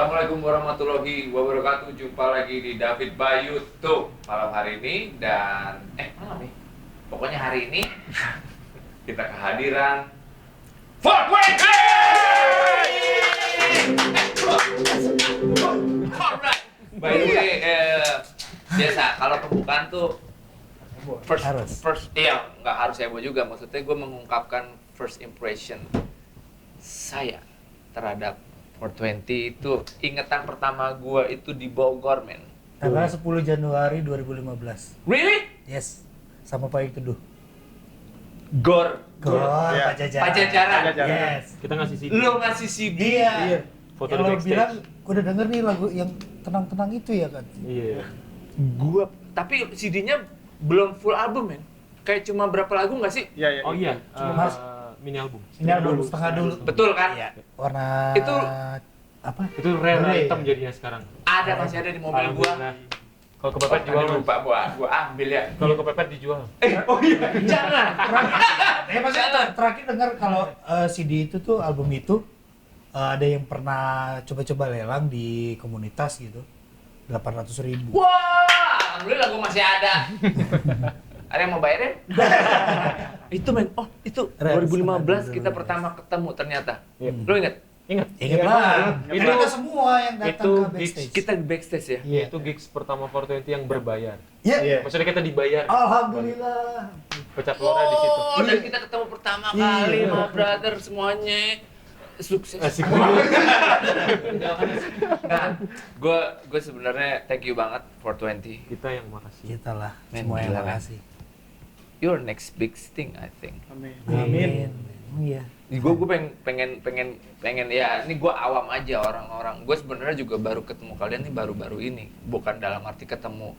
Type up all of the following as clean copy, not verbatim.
Assalamualaikum warahmatullahi wabarakatuh. Jumpa lagi di David Bayu tuh malam hari ini dan malam nih. Pokoknya hari ini kita kehadiran 420. Alright. By the way, biasa kalau pembukaan tuh first nggak harus heboh juga. Maksudnya gue mengungkapkan first impression saya terhadap 420 itu ingetan pertama gua itu di Bogor, men. Tanggal 10 Januari 2015. Really? Yes. Sama Payung Teduh. Gor. Ya. Pajajaran. Yes. Kita ngasih CD. Lo ngasih CD. Iya. Foto yang di lo backstage. bilang, gua udah denger nih lagu yang tenang-tenang itu ya kan? Iya. Gua tapi CD-nya belum full album, men. Kayak cuma berapa lagu nggak sih? Iya. Oh iya, Mas. mini album. Ini album setengah dulu. Betul kan? Iya. Warna Itu apa? Itu rare Grey. item jadinya sekarang. Ada masih ada di mobil gua. Alhamdulillah. Kalau kepepet Tadi jual. lupa gua ambil ya. Kalau kepepet dijual. Oh iya, jangan. Maksudnya terakhir dengar kalau CD itu tuh album itu ada yang pernah coba-coba lelang di komunitas gitu. 800.000. Wah, alhamdulillah gua masih ada. Ada yang mau bayarin? Itu men, itu 2015 kita pertama ketemu ternyata. Iya. Lo inget? Ingat? Ingat lah. Itu- Kita semua yang datang itu ke backstage. Kita di backstage ya? Iya. Itu gigs pertama 420 yang berbayar. Iya. Maksudnya kita dibayar. Alhamdulillah. Pecah telurnya di situ. Oh, dan kita ketemu pertama kali Iya. sama brother semuanya. Sukses. Asik. Gue sebenarnya thank you banget 420. Kita yang makasih. Kita lah, Men, semua yang gila, men. makasih. Your next big thing, I think. Amin. Amin. Iya. Gue pengen ya ini gue awam aja orang-orang. Gue sebenarnya juga baru ketemu kalian nih baru-baru ini. Bukan dalam arti ketemu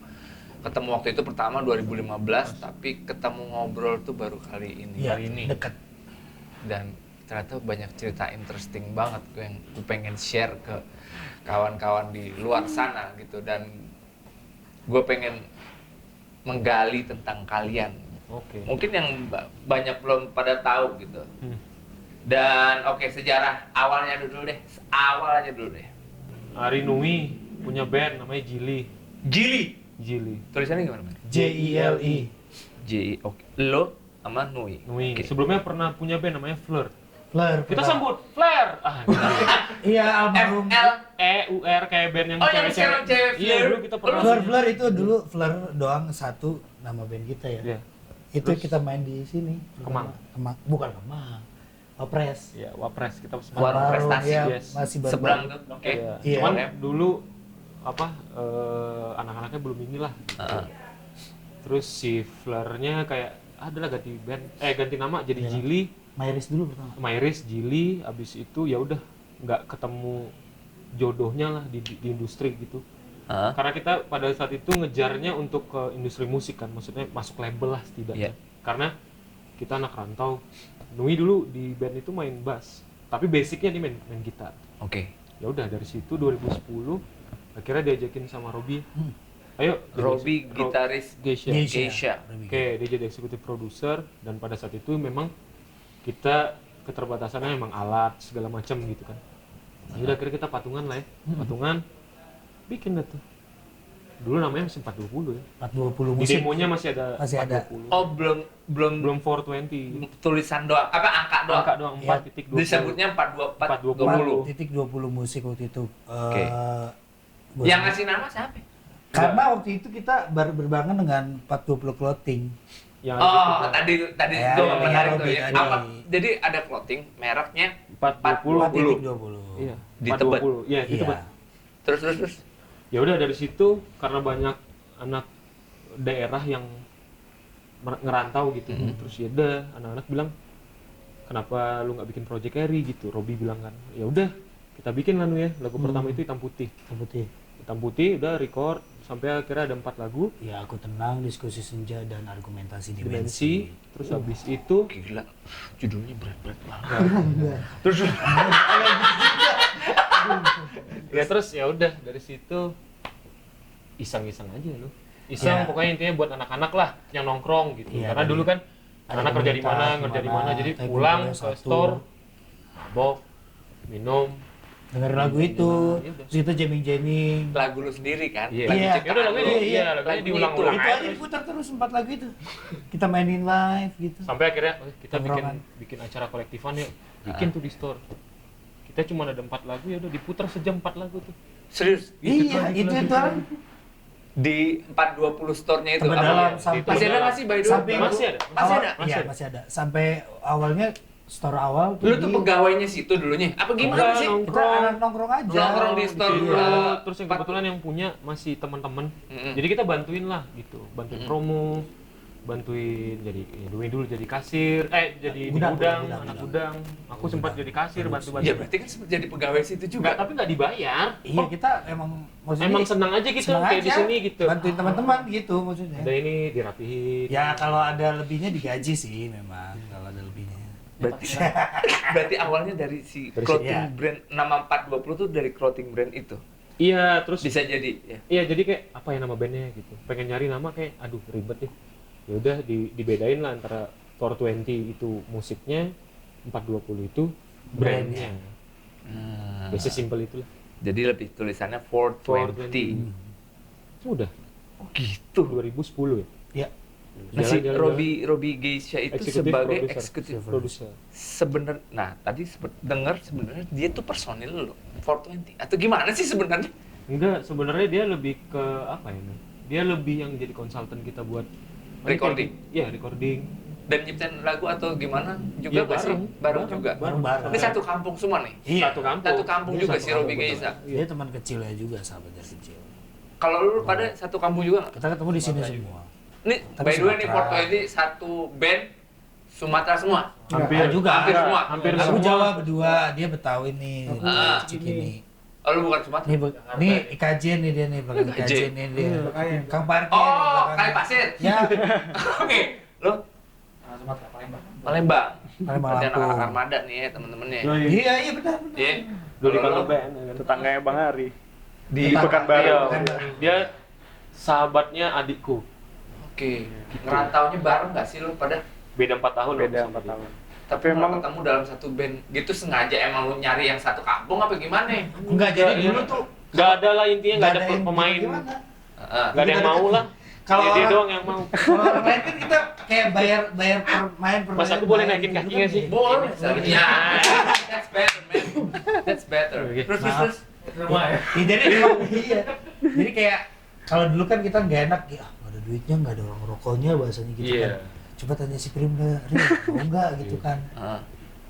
waktu itu pertama 2015, tapi ketemu ngobrol tuh baru kali ini. Iya, Kali ini. dekat. Dan ternyata banyak cerita interesting banget yang gue pengen share ke kawan-kawan di luar sana gitu, dan gue pengen menggali tentang kalian. Oke. Mungkin yang banyak belum pada tahu gitu. Hmm. Dan sejarah awalnya dulu deh. Awalnya dulu deh. Ari Nui punya band namanya Jili. Jili. Jili. Tulisannya gimana, Man? JILI. J. Oke. Lo sama Nui. Nui. Oke. Sebelumnya pernah punya band namanya Flirt. Flare. Kita sambut Flare. Iya, almarhum. FL. EUR kayak band yang Oh, yang sekarang cewek Iya, Flare. dulu kita pernah. Flare itu dulu Flare doang satu nama band kita ya. Iya. Itu Terus- kita main di sini. Kemang. Bukan Kemang. Wapres. Iya, Wapres kita semua. Warung Baru, prestasi, ya, yes. masih baru. Seberang tuh. Oke. Iya. Iya. Cuman Ya. dulu anak-anaknya belum inilah. Heeh. Terus si Flare-nya kayak adalah ganti band, ganti nama jadi Iya. Jili, Myris dulu pertama. Myris, Jili, abis itu ya udah nggak ketemu jodohnya lah di industri gitu. Heeh. Karena kita pada saat itu ngejarnya untuk ke industri musik kan, maksudnya masuk label lah setidaknya. Iya. Karena kita anak rantau. Nui dulu di band itu main bass, tapi basicnya dia main gitar. Oke. Ya udah dari situ 2010 akhirnya diajakin sama Robby. Hmm. Ayo, Robby gitaris Geisha. Geisha. Oke, dia jadi eksekutif produser dan pada saat itu memang kita keterbatasannya memang alat segala macam gitu kan. Nah, udah akhirnya kita patungan lah ya. Patungan bikin dah tuh. Dulu namanya masih 420 ya. 420 Di musik. demonya masih ada Masih ada. 420. Oh, belum Belum 420. tulisan doang. Apa angka doang? Angka doang Iya. 4.20. Disebutnya 424 420. 20. 4.20 musik waktu itu. Oke. Gua Yang sama- ngasih nama siapa? Karena waktu itu kita berbarengan dengan 420 clothing. Yang Oh, tadi Ya, itu ya, menarik ya, tuh ya. tadi. Apa? Jadi ada clothing mereknya 420. 4.20. Iya, Di Tebet. 420. Iya, di Iya. Tebet. terus. Ya udah dari situ karena banyak anak daerah yang ngerantau gitu. Terus ya udah anak-anak bilang kenapa lu nggak bikin project Eri gitu. Robby bilang kan ya udah kita bikin lah Nu ya. Lagu pertama itu Hitam Putih. Hitam Putih udah record sampai akhirnya ada 4 lagu. Ya, aku tenang, diskusi senja dan argumentasi Dimensi. Terus habis itu Gila, judulnya berat-berat banget. terus ya terus ya udah dari situ iseng-iseng aja lu. Iseng Ya. pokoknya intinya buat anak-anak lah yang nongkrong gitu. Iya, Karena tadi dulu kan ada anak kerja di mana, komunitas kerja di gimana, mana. Jadi tapi pulang kumpulnya ke satu. store, mabok, minum, dengerin lagu itu, Iya, udah. terus kita jamming. Lagu lu sendiri kan? Iya. Lagu Iya. ciptaan Yaudah, lagunya lu. iya, lagunya Lagu diulang-ulang Itu aja diputar terus 4 lagu itu. Kita mainin live gitu. Sampai akhirnya kita Tongkrongan. bikin acara kolektifan yuk. Bikin tuh di store. Kita cuma ada 4 lagu ya udah diputar sejam 4 lagu tuh. Serius? Iya, itu Di 420 store-nya itu Teman apa? dalam ya? sampai Masih ada nggak sih by the way? sampai Masih ada. Masih ada? Masih Iya, ada. masih ada. Sampai awalnya store awal Lu tuh pegawainya situ dulunya? Apa gimana Enggak, sih? kita anak nongkrong aja. Nongkrong di store. Iya, uh, terus yang empat- kebetulan yang punya masih teman-teman. Mm-mm. Jadi kita bantuin lah gitu, bantuin promo, bantuin jadi ya dulu jadi kasir, jadi di Gudang, gudang, gudang, anak gudang. gudang. Aku sempat jadi kasir bantu-bantu. Ya berarti kan sempat jadi pegawai situ Enggak, juga. tapi nggak dibayar. Iya, kita emang maksudnya Emang senang aja gitu senang kayak di aja, sini gitu. Bantuin teman-teman gitu maksudnya. Ada ini dirapihin. Ya kalau ada lebihnya digaji sih memang kalau ada lebihnya. Berarti awalnya dari si Dari clothing situ. brand nama 420 tuh dari clothing brand itu. Iya, terus Bisa jadi ya. iya jadi kayak apa ya nama bandnya gitu. Pengen nyari nama kayak aduh ribet deh. Ya udah dibedain lah antara 420 itu musiknya, 420 itu brandnya. Biasa simple itulah. Jadi lebih tulisannya 420. Udah Oh gitu. 2010 ya. Ya. Nah, si Jalan-jalan. Robi Geisha itu Executive sebagai producer. eksekutif Producer. sebenarnya. Nah, tadi dengar sebenarnya dia tuh personil lo 420 atau gimana sih sebenarnya? Enggak, sebenarnya dia lebih ke apa ya? Nen? Dia lebih yang jadi konsultan kita buat Recording? Iya, recording. Dan nyiptain lagu atau gimana juga Iya, nggak sih? Bareng juga. Bareng-bareng. Ini satu kampung semua nih. Iya. Satu kampung. Satu kampung Iya, juga satu si Robi kampung, Geisha. betul. Dia teman kecilnya juga, sahabat dari kecil. Kalau lu pada satu kampung juga nggak? Kita ketemu di sini semua. Nih, Tapi by the way nih Sumatera. 420 satu band Sumatera semua. Hampir Enggak juga. Hampir semua. Hampir Aku semua. Jawa berdua, dia Betawi nih, Ah. Cikini. Oh, lu bukan Sumatera? Nih IKJ nih dia nih, belakang IKJ. IKJ nih dia. Kang Parkir. Oh, belakang. Kali Pasir. Ya, Oke. Lu Palembang. Palembang Berarti Lampung. anak-anak armada nih ya teman-temannya. Iya, iya benar. Iya. Dulu di Kalau kantor lu band ya kan. Tetangganya Bang Ari. di Pekanbaru. Iya, Pekanbaru. dia sahabatnya adikku. Oke. Ngerantaunya bareng nggak sih lu pada? Beda 4 tahun loh Beda sama 4 dia. tahun. Tapi Tapi emang emang- ketemu dalam satu band gitu sengaja emang lu nyari yang satu kampung apa gimana? Enggak, jadi Iya. dulu tuh Nggak ada lah intinya, nggak ada yang pemain. gimana. Heeh. Nggak ada yang mau lah. Kalau Dia orang- doang yang mau. Kalau orang lain kan kita kayak bayar per main per Mas, main, aku boleh bayar naikin gitu kakinya kan sih? ya. Boleh. Boleh. Ya. That's better, man. That's better. Oke. Terus Maaf. terus. Iya, jadi iya. Jadi kayak kalau dulu kan kita nggak enak, ya nggak ada duitnya, nggak ada orang rokoknya bahasanya gitu Iya. kan. Coba tanya si Prim dah, Rim, mau nggak gitu kan? Heeh.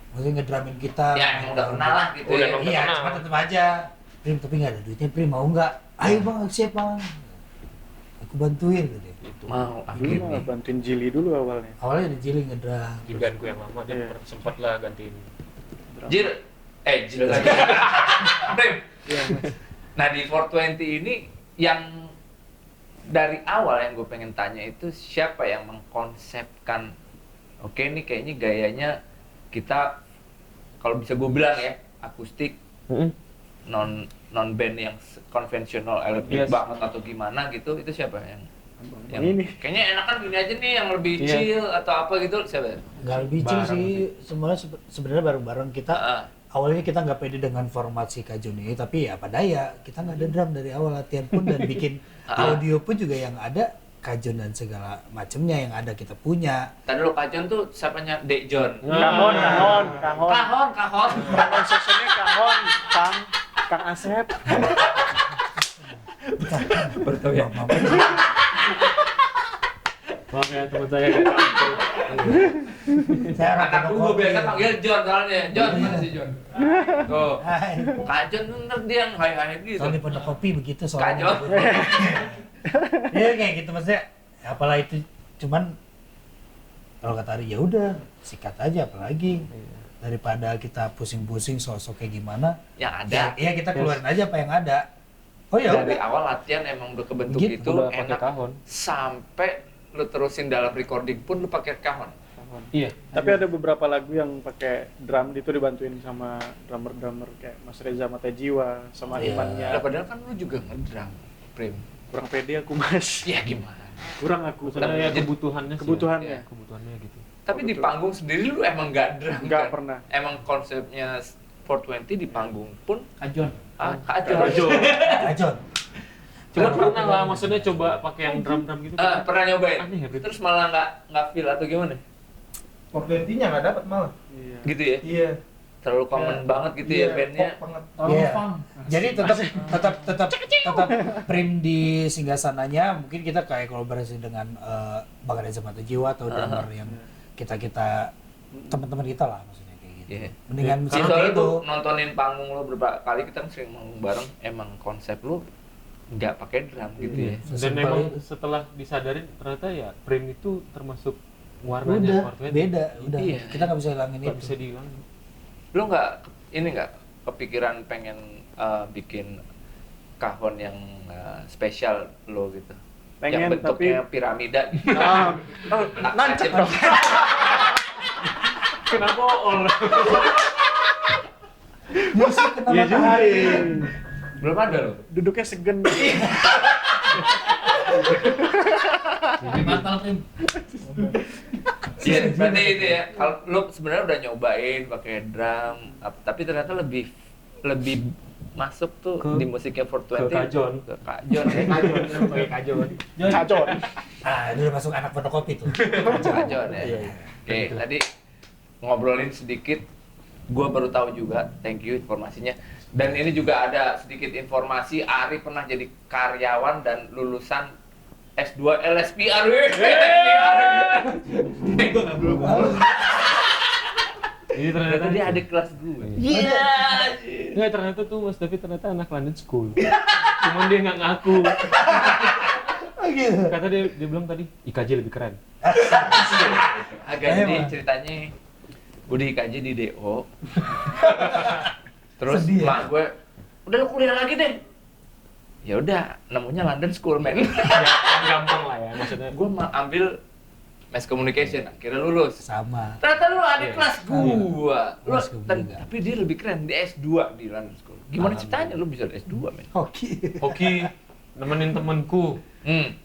Maksudnya ngedramin kita. Ya, emang udah kenal lah gitu Udah ya. emang Iya, kenal. cuma tetap aja. Prim, tapi nggak ada duitnya, Prim mau nggak? Ayo bang, siap bang. Aku bantuin gitu. Mau Dulu mah akhirnya. bantuin Jili dulu awalnya. Awalnya di Jili ngedram. Di bandku yang lama dia Iya. sempat lah gantiin. Jil. Jil lagi. Prim. Iya, Mas. Nah di 420 ini yang dari awal yang gue pengen tanya itu siapa yang mengkonsepkan oke nih kayaknya gayanya kita kalau bisa gue bilang ya akustik non band yang konvensional elektrik Yes. banget atau gimana gitu itu siapa yang Ini. kayaknya enakan gini aja nih yang lebih Iya. chill atau apa gitu siapa? Nggak lebih chill Bareng sih, semuanya sebenarnya bareng-bareng kita. Heeh. Awalnya kita nggak pede dengan formasi Kajun ini, tapi ya pada ya kita nggak ada drum dari awal latihan pun dan bikin audio pun juga yang ada Kajun dan segala macamnya yang ada kita punya. Tadi lo Kajon tuh siapanya Dek John. Kahon. Kahon. Kahon sessionnya Kahon, Kang Asep. Bertahu ya. Maaf ya teman saya nggak tahu. Saya orang Anakku gue Pondok biasa Kopi. panggil John soalnya. John Iya. mana sih John? Tuh. Hai. Kak John bener dia yang hai-hai gitu. Soalnya Pondok Kopi begitu Kak soalnya. John. Ya kayak gitu maksudnya. Apalah itu cuman kalau kata Ari ya udah sikat aja apalagi daripada kita pusing-pusing sosok kayak gimana. Yang ada. Ya kita keluarin aja apa yang ada. Oh ya Dari udah. awal latihan emang udah kebentuk Gitu, itu Udah pakai enak kahon. sampai lu terusin dalam recording pun lu pakai kahon. Iya. Tapi ada beberapa lagu yang pakai drum itu dibantuin sama drummer-drummer kayak Mas Reza Mata Jiwa sama Iya. Imannya. Ya, padahal kan lu juga ngedrum, Prim. Kurang pede aku, Mas. Ya gimana? Kurang aku. Maksudnya ya kebutuhannya sih. Kebutuhannya. Ya. Kebutuhannya gitu. Tapi di betul. panggung sendiri lu emang gak drum Nggak kan? pernah. Emang konsepnya 420 di panggung pun Ajon. kacau. Ajon. Cuma pernah lah, maksudnya coba pakai yang drum-drum gitu. Pernah nyobain? Aneh ya, Brit? Terus malah nggak feel atau gimana? 420-nya nggak dapat malah. Iya. Gitu ya? Iya. Terlalu common banget gitu ya bandnya. Pop banget. Iya. Funk. Jadi tetap prim di singgasananya. Mungkin kita kayak kolaborasi dengan Bang Reza Mata Jiwa atau drummer yang kita teman-teman kita lah maksudnya kayak gitu. Iya. Mendingan Si seperti soalnya itu. tuh nontonin panggung lo beberapa kali, kita kan sering manggung bareng, emang konsep lo nggak pakai drum gitu ya. Dan Sesimpel memang itu. setelah disadarin ternyata ya frame itu termasuk Udah warnanya 420. beda, udah Iya. kita nggak bisa hilangin Nggak itu. bisa dihilangin. Lo nggak kepikiran pengen bikin kahon yang spesial lo gitu? Pengen, yang bentuknya tapi piramida gitu. nancep dong. Kenapa all? Musik kena Iya matahari. Belum ada lo. Duduknya segen. Lebih batal Prim. Iya, berarti itu ya. Kalau lo sebenarnya udah nyobain pakai drum, tapi ternyata lebih masuk tuh Ke- di musiknya 420. ke kajon. Ke kajon ya. Pakai kajon. Cacot. Ah, ini udah masuk anak fotokopi tuh. Kajon ya. Iya, iya. Oke, tadi ngobrolin sedikit, gua baru tahu juga, thank you informasinya. Dan ini juga ada sedikit informasi, Ari pernah jadi karyawan dan lulusan S2 LSPR. Ini ternyata Ternyata dia adik kelas gue. Iya. Nggak, ternyata tuh Mas David ternyata anak London School. Cuman dia nggak ngaku. Gitu. Kata dia bilang tadi IKJ lebih keren. Agak Emang. jadi ceritanya, gue di IKJ di DO. Terus Sedih ya? mak gue, udah lu kuliah lagi deh. Ya udah, namanya London School men. Ya, gampang lah ya maksudnya. Gue ambil mass communication, akhirnya lulus. Sama. Ternyata lu adik Iya. kelas gua. Lu, Kelas gua juga. tapi dia lebih keren di S2 di London School. Gimana ceritanya lu bisa di S2 men? Hoki. Hoki nemenin temenku. Terus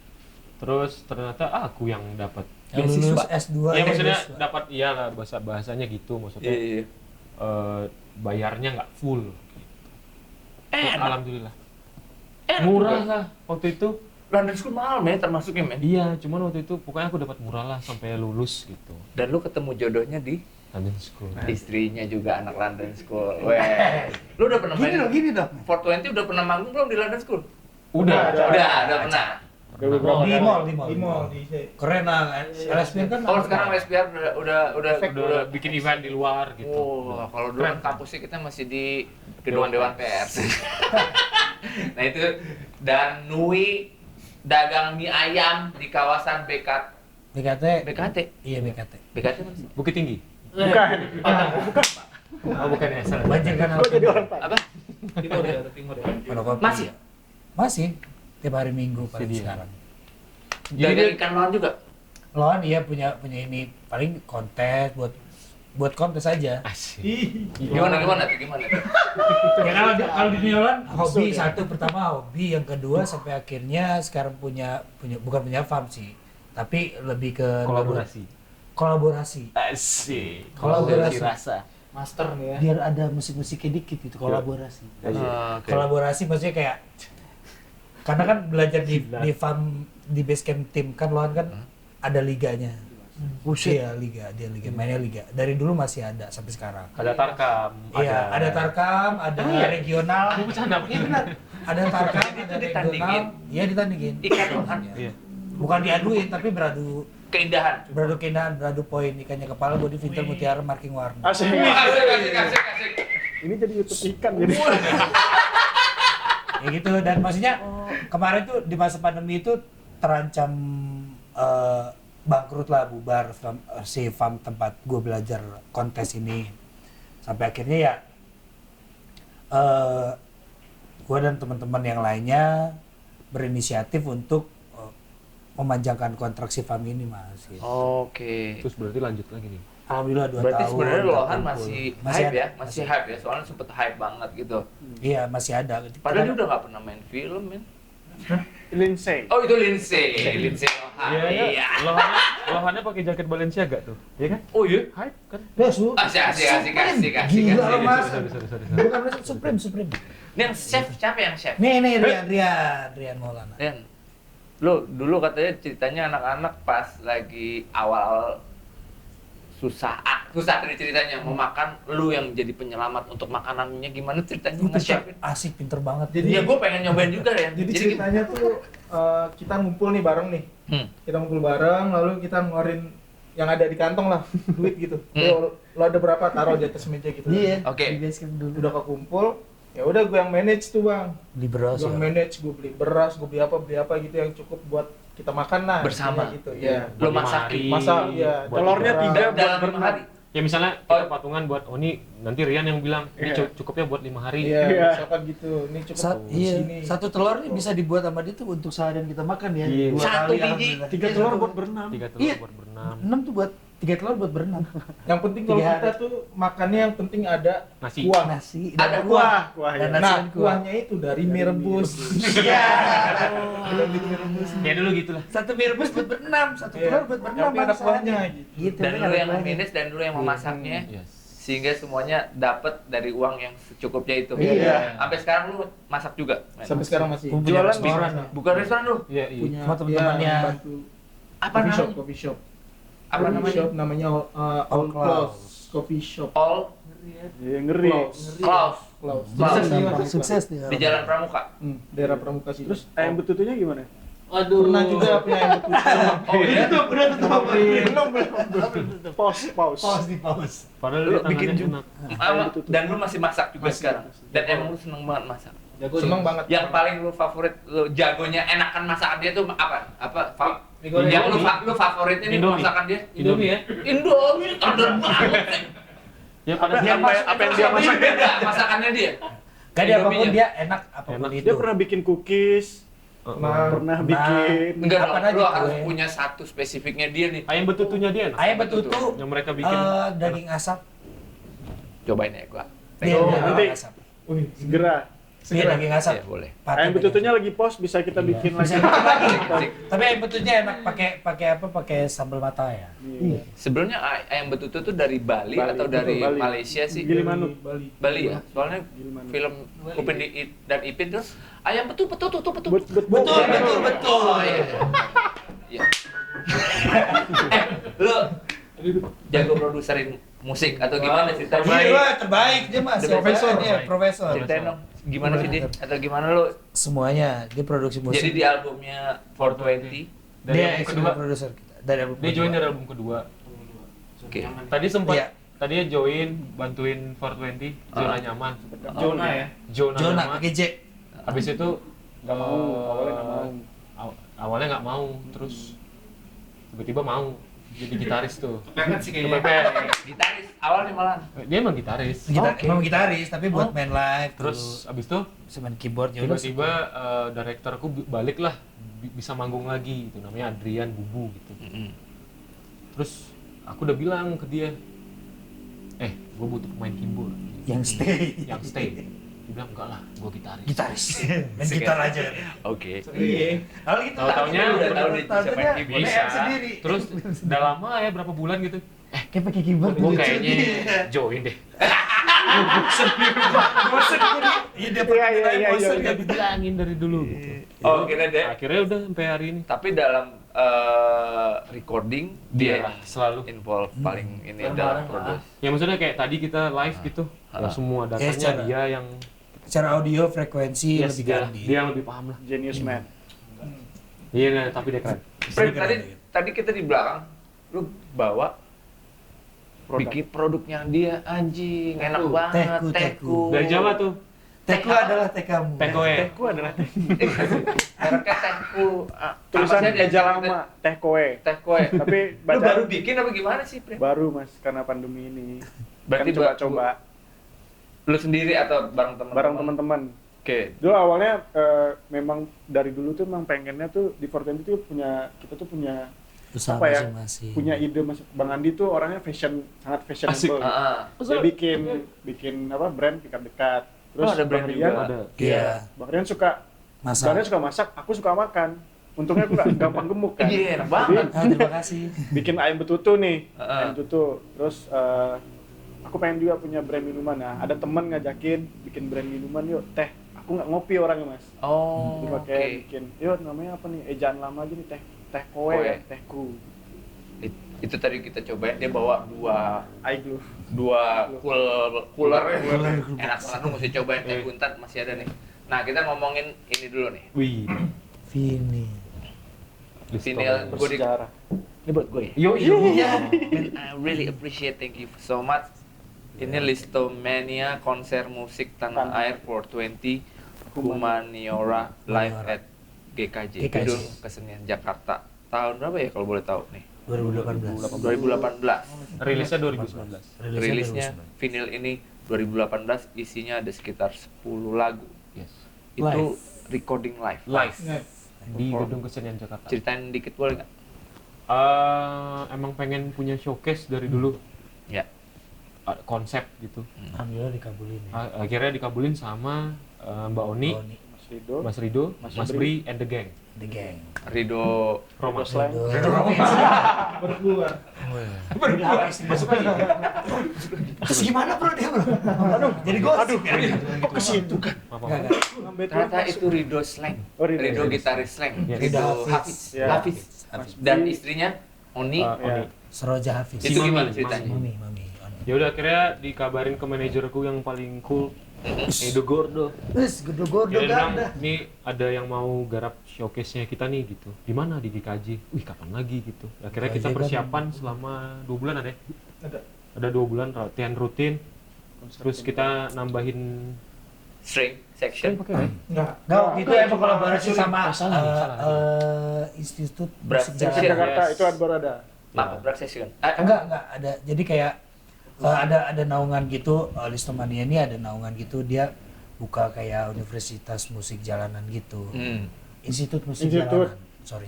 Terus ternyata aku yang dapat. Yang Beasiswa. lulus S2 Ya maksudnya beasiswa. dapat iyalah bahasanya gitu maksudnya. iya. Bayarnya nggak full. Enak. Alhamdulillah. Enak Murah juga. lah waktu itu. London School mahal men termasuknya men. Iya, cuman waktu itu pokoknya aku dapat murah lah sampai lulus gitu. Dan lu ketemu jodohnya di London School. istrinya juga anak London School. Weh. Lu udah pernah main Gini dong. 420 udah pernah manggung belum di London School? Udah. Udah pernah. Udah beberapa Di kali. mall. Di mall di Keren lah, LSPN kan. Kalau sekarang SPR udah Udah bikin event di luar gitu. Oh, kalau dulu kan kampusnya kita masih di gedung Dewan Pers. Nah itu, dan Nui dagang mie ayam di kawasan BKT. BKT. Iya BKT. BKT mana sih? Bukit Tinggi. Bukan. Oh, bukan ya, salah. Banjir kan. Kok jadi orang Apa? timur ya, timur ya. Fotokopi. Masih? Masih. Tiap hari Minggu paling Sedih. sekarang. Dagang ikan lohan juga? Loan iya punya ini paling kontes buat kontes aja. Asik. Gimana tuh? Ya kalau di Nyolan hobi satu pertama hobi, yang kedua sampai akhirnya sekarang punya bukan punya farm sih, tapi lebih ke kolaborasi. Asik. Kolaborasi. rasa. Master nih ya. Biar ada musik-musiknya dikit gitu, kolaborasi. Oke. Kolaborasi maksudnya kayak karena kan belajar di farm di base camp tim kan Loan kan ada liganya. Iya liga, dia liga, mainnya liga. Dari dulu masih ada sampai sekarang. Ada Tarkam. Iya, ada Tarkam, ada regional. Aku bercanda. Iya benar. Ada Tarkam, Jadi itu ada ditandingin? regional. Iya ditandingin. Ikan lohan? Iya. Bukan diaduin tapi Keindahan. beradu keindahan, beradu poin, ikannya kepala, body filter, mutiara, marking warna. Asik. Asik. Ini jadi YouTube ikan jadi. Ya gitu, dan maksudnya kemarin tuh di masa pandemi itu terancam bangkrut lah, bubar si farm tempat gue belajar kontes ini. Sampai akhirnya ya gue dan teman-teman yang lainnya berinisiatif untuk memanjangkan kontrak si farm ini mas. Gitu. Oke. Terus berarti lanjut lagi nih. Alhamdulillah 2 Berarti tahun. sebenarnya udah lohan kumpul. masih Masih hype ada, ya? Masih hype ya? Soalnya sempet hype banget gitu. Iya masih ada. Padahal dia udah nggak pernah main film men. Lindsay. Oh itu Lindsay Lohan. Iya. Lohannya pakai jaket Balenciaga tuh. Iya kan? Oh iya. Hype kan? Ya, su. Asik. Gila lo mas. Sorry. Bukan Supreme. Ini yang chef siapa yang chef? Nih Rian Maulana. Dan lu dulu katanya ceritanya anak-anak pas lagi awal susah dari ceritanya mau makan, lu yang jadi penyelamat untuk makanannya gimana ceritanya Itu nge-chefin? asik, pinter banget. Jadi ya gue pengen nyobain juga ya. Jadi ceritanya tuh kita ngumpul nih bareng nih. Kita ngumpul bareng, lalu kita ngeluarin yang ada di kantong lah, duit gitu. Lo ada berapa, taruh di atas meja gitu. Iya. Oke. Udah kekumpul, ya udah gue yang manage tuh bang. Beli beras Gue ya. manage, gue beli beras, gue beli apa gitu yang cukup buat kita makan lah. Bersama. Gitu. Ya. Lu masakin. Masak, iya. Buat Telurnya beras. tidak Dalam buat 5 hari. Ya misalnya kita patungan buat ini nanti Rian yang bilang ini Iya. cukupnya buat 5 hari. Iya, Iya. misalkan gitu. Ini cukup Iya, segini. satu telur nih bisa dibuat sama dia tuh untuk seharian kita makan ya. Iya. 2 Satu kali, biji. alhamdulillah. 3 Iya, telur satu. buat berenam. 3 telur Iya. buat berenam. 6 tuh buat 3 telur buat berenam. Yang penting kalau 3 hari. kita tuh makannya yang penting ada Nasi. kuah. Nasi Ada dan Kuah. Dan ya. nasi Nah, dan kuah. kuahnya itu dari mie rebus. Iya. Ya dulu gitulah. Satu mie rebus buat berenam, satu Iya. telur buat berenam. Tapi ada Bang, kuahnya sehari. gitu. Gitu. Dan tapi lu ada yang kuahnya. memanage dan lu yang memasaknya. Yes. Sehingga semuanya dapat dari uang yang secukupnya itu. Iya. Sampai sekarang lu masak juga. Men? Sampai sekarang masih Punya jualan restoran. bisnis. Bukan restoran lu. Iya. Punya Sama teman-temannya. ya, bantu Apa namanya? coffee shop. Apa Coffee namanya? shop namanya All Close Coffee Shop. All Ya, ngeri. Close Close. Close. Sukses nih. di Jalan Pramuka. Daerah Pramuka situ. Terus ayam betutunya gimana? Aduh. Pernah juga punya yang betul. Oh iya. Belum. Pause. Padahal Lu dia bikin tangannya juga. enak. Dan lu masih masak juga Masih, sekarang. masih. Dan emang lu seneng banget masak. Jago Seneng ya? banget. Yang paling lu favorit, lu jagonya enakan masakan dia tuh apa? Mie goreng. Yang lu favoritnya nih Indomie. masakan dia? Indomie ya? Indomie, standar banget. Ya pada Apa yang dia masak? Beda masakannya dia. Gak dia apapun Indominya. dia enak apapun Enak. itu. Dia pernah bikin cookies, pernah bikin Enggak Apa dong, aja lu harus gue. punya satu spesifiknya dia nih. ayam betutunya dia enak. Ayam betutu, Yang mereka bikin. daging asap. Cobain ya gua. Iya, Oh, daging nanti. asap. Wih, segera. Iya, daging asap. Iya, boleh. Pakai Ayam daging betutunya asap. lagi post bisa kita bikin Bisa lagi. bikin lagi. Asik. Tapi ayam betutnya enak pakai apa? Pakai sambal mata ya. Iya. Sebenarnya ayam betutu tuh dari Bali, Bali, atau dari betul, Bali. Malaysia sih? Gilimanuk. Bali. Bali ya. Soalnya Gilimanuk. film Upin dan Ipin terus ayam betul. Betul. Oh iya. Iya. Lu jago produserin musik atau gimana sih? Iya, terbaik dia mas. Profesor. Dia profesor. Ceritain dong, gimana sih dia? Atau gimana lu? Semuanya dia produksi musik. Jadi di albumnya 420. Dari dia album eksklusif kedua. produser kita. Dari album Dia join dari album kedua. Oke. Tadi sempat Iya. tadinya join bantuin 420 zona nyaman. Zona ya? Zona Jona nyaman. pakai J. Habis itu Nggak mau, awalnya nggak mau. Awalnya nggak mau, terus tiba-tiba mau jadi gitaris tuh. Kepepet sih kayaknya. Kepepet. Gitaris awalnya malah. Dia emang gitaris. Memang gitaris tapi buat main live Terus abis itu bisa main keyboard ya udah. tiba-tiba direkturku balik lah bisa manggung lagi gitu, namanya Adrian Bubu gitu. Terus aku udah bilang ke dia, gue butuh pemain keyboard yang stay. yang stay. Dia bilang enggak lah, gue gitaris. Gitaris. Main gitar aja. Oke. Iya. Kalau gitu Tahu-taunya udah tahu dia bisa main keyboard. Bisa. sendiri. Terus udah lama ya berapa bulan gitu. Kayak pakai keyboard Gue lucu. kayaknya Iya. join deh. Bosen gue. Iya dia pakai Iya, bosen iya. kan. Dibilangin dari dulu gitu. Oh, kira deh. Akhirnya udah sampai hari ini. Tapi dalam recording dia Dia selalu. involve paling ini Bareng-bareng dalam lah. produce. Ya maksudnya kayak tadi kita live gitu. Ya semua datanya secara- dia yang Secara audio frekuensi yes, lebih dia, gandhi. dia yang lebih paham lah. Genius man. Iya, nah, tapi dia keren. Fred, tadi kita di belakang lu bawa bikin produknya dia anjing enak Teku. banget Teku. teku. Dari Jawa tuh. Teku adalah tekamu. Tekoe. Teku adalah Mereknya teku. tulisan Apa sih dia? eja lama, teh koe. Tekoe. Tapi Lu baca baru bikin apa gimana sih, Fred? baru mas karena pandemi ini. Berarti Kan coba-coba Lu sendiri atau bareng teman-teman? bareng teman-teman. Oke. Dulu awalnya memang dari dulu tuh memang pengennya tuh di Fortnite tuh kita tuh punya Usaha apa ya, masing-masing. punya ide mas. Bang Andi tuh orangnya sangat fashionable. Heeh. Dia bikin apa brand dekat-dekat. Terus Oh, ada brand Bang juga. Rian, Ada. Iya. Bang Rian suka Masak. Daniel suka masak, aku suka makan. Untungnya aku nggak gampang gemuk kan. Iya, enak banget. Terima kasih. Bikin ayam betutu nih, Heeh. ayam betutu. Terus aku pengen juga punya brand minuman. Nah, ada teman ngajakin bikin brand minuman yuk, teh. Aku nggak ngopi orangnya mas. Oh, Jadi oke. pakai bikin, yuk namanya apa nih? Ejaan lama aja nih teh kowe Kowe. ya, teh kru. Itu tadi kita cobain, dia bawa Aiglo. dua cooler enak banget, lu mesti cobain teh buntat, masih ada nih. Nah, kita ngomongin ini dulu nih. Wih. Vini. Vinyl gue di... Bersejarah. Ini buat gue ya? Yo yo. Man, I really appreciate, thank you so much. Ini Listomania konser musik tanah air 420 Humaniora live at GKJ, GKJ. Gedung Kesenian Jakarta. Tahun berapa ya kalau boleh tahu nih? 2018. 2018. Rilisnya 2019. Rilisnya vinyl ini 2018, isinya ada sekitar 10 lagu. Yes. Itu Live. recording live. Live Nggak. di Gedung Kesenian Jakarta. Ceritain dikit boleh nggak? Emang pengen punya showcase dari dulu. Ya. Konsep gitu. Alhamdulillah dikabulin ya. Akhirnya dikabulin sama Mbak Oni, Boni, Mas Rido. Mas Rido, Mas Mas Bri, and the gang. The Gang. Rido Roma. Slang. Berdua. Masuk aja. Terus gimana bro dia bro? Aduh, jadi gosip ya. Kok ke situ kan? Apa? Enggak, enggak. Ngambil ternyata itu Rido Slang. Oh, Rido. Rido gitaris Slang. Yes. Rido Rido Hafiz. Ya. Hafiz. Mas Dan Bri. istrinya Oni. Oni. Seroja Hafiz. Itu Mami, gimana ceritanya? Mami, Oni. Ya udah akhirnya dikabarin ke manajerku yang paling cool, Edo Gordo. Terus gedor-gedor Dia bilang, ganda. nih ada yang mau garap showcase-nya kita nih gitu. Di mana di GKJ? Wih, kapan lagi gitu. Akhirnya kita GKJ kan- persiapan selama 2 bulan ada ya? Ada. Ada 2 bulan latihan rutin. Terus kita nambahin String section. pakai ya? Enggak. Enggak, waktu itu emang kolaborasi sama salah. Institut Brass Musik section. Jakarta. Jakarta Yes. itu baru ada. Maaf, break session. Enggak ada. Jadi kayak ada naungan gitu, Listomania ini ada naungan gitu, dia buka kayak universitas musik jalanan gitu. Institut Musik Institut. Jalanan. Sorry.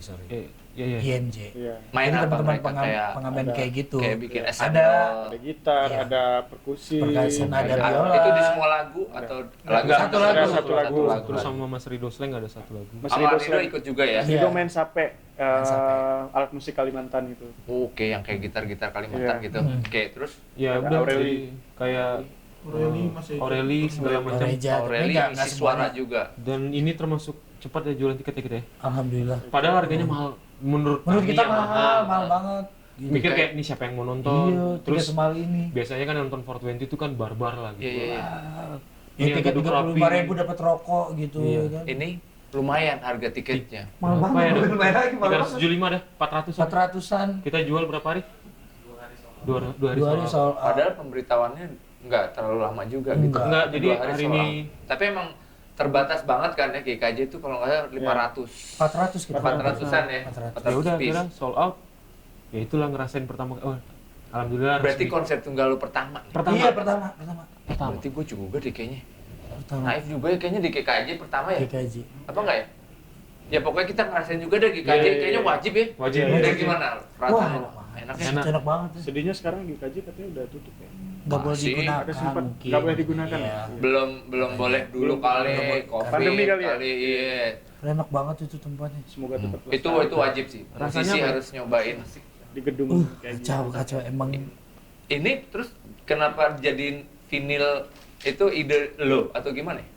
Iya. IMJ. Iya. Main Jadi apa teman-teman mereka kayak pengamen ada- kayak gitu. kayak bikin Ada- ensemble. Ada gitar, Iya. ada perkusi, Percussion, ada Ah, biola. itu di semua lagu atau lagu Enggak, satu lagu. Satu lagu. Terus sama Mas Rido Slang ada 1 lagu. Mas Sama Rido Rido Slang. ikut juga ya? Iya. Rido main sape, sape. alat musik Kalimantan itu. Oke, yang kayak gitar-gitar Kalimantan Iya. gitu. Oke, terus Ya Ada udah Aureli. jadi kayak Aureli masih. Aureli segala macam. Reja, tapi Aureli nggak ngisi semuanya. suara juga. Dan ini termasuk cepat ya jualan tiket ya kita ya. Alhamdulillah. Padahal harganya mahal menurut Menurut kami kita ya, mahal banget. Gitu. Mikir kayak ini siapa yang mau nonton. Iya, Terus tiket semahal ini. biasanya kan yang nonton 420 itu kan barbar lah gitu. Iya. Ya, Ini tiket yang duduk 35.000 rapi. dapat rokok gitu Iya. kan. Ini lumayan harga tiketnya. Mahal Apa ya, banget. Dok? Lumayan lagi, mahal banget. 375 dah, 400. 400-an. Kita jual berapa hari? 2 hari. 2 hari soal Padahal pemberitahuannya nggak terlalu lama juga gitu. Enggak. Enggak, jadi 2 hari sold ini out. Tapi emang terbatas banget kan ya GKJ itu kalau nggak salah 500. 400 kita. 400-an ya. 400. 400 ya udah piece. akhirnya sold out. Ya itulah ngerasain pertama. Oh, alhamdulillah. Berarti resmi. konser tunggal lu pertama. Iya, pertama. Berarti gue juga deh kayaknya. Pertama. Naif juga ya kayaknya di GKJ pertama ya. GKJ. Apa enggak ya? Ya pokoknya kita ngerasain juga deh GKJ, Iya. kayaknya wajib ya. Wajib. Iya, Dan iya. gimana? Wah, Rasanya enaknya. Enak. Enak banget tuh. Sedihnya sekarang GKJ katanya udah tutup ya. Nggak boleh Masih. digunakan Ada sempat mungkin. nggak boleh digunakan Iya. ya? Belum boleh dulu kali, Belum boleh. Covid Pandemi kali ya? iya. Enak banget itu tempatnya. Semoga tetap Itu wajib sih. Rasanya Musisi apa? harus nyobain. di gedung kayak gitu. Kacau emang. Ini terus kenapa jadiin vinyl itu ide lo atau gimana ya?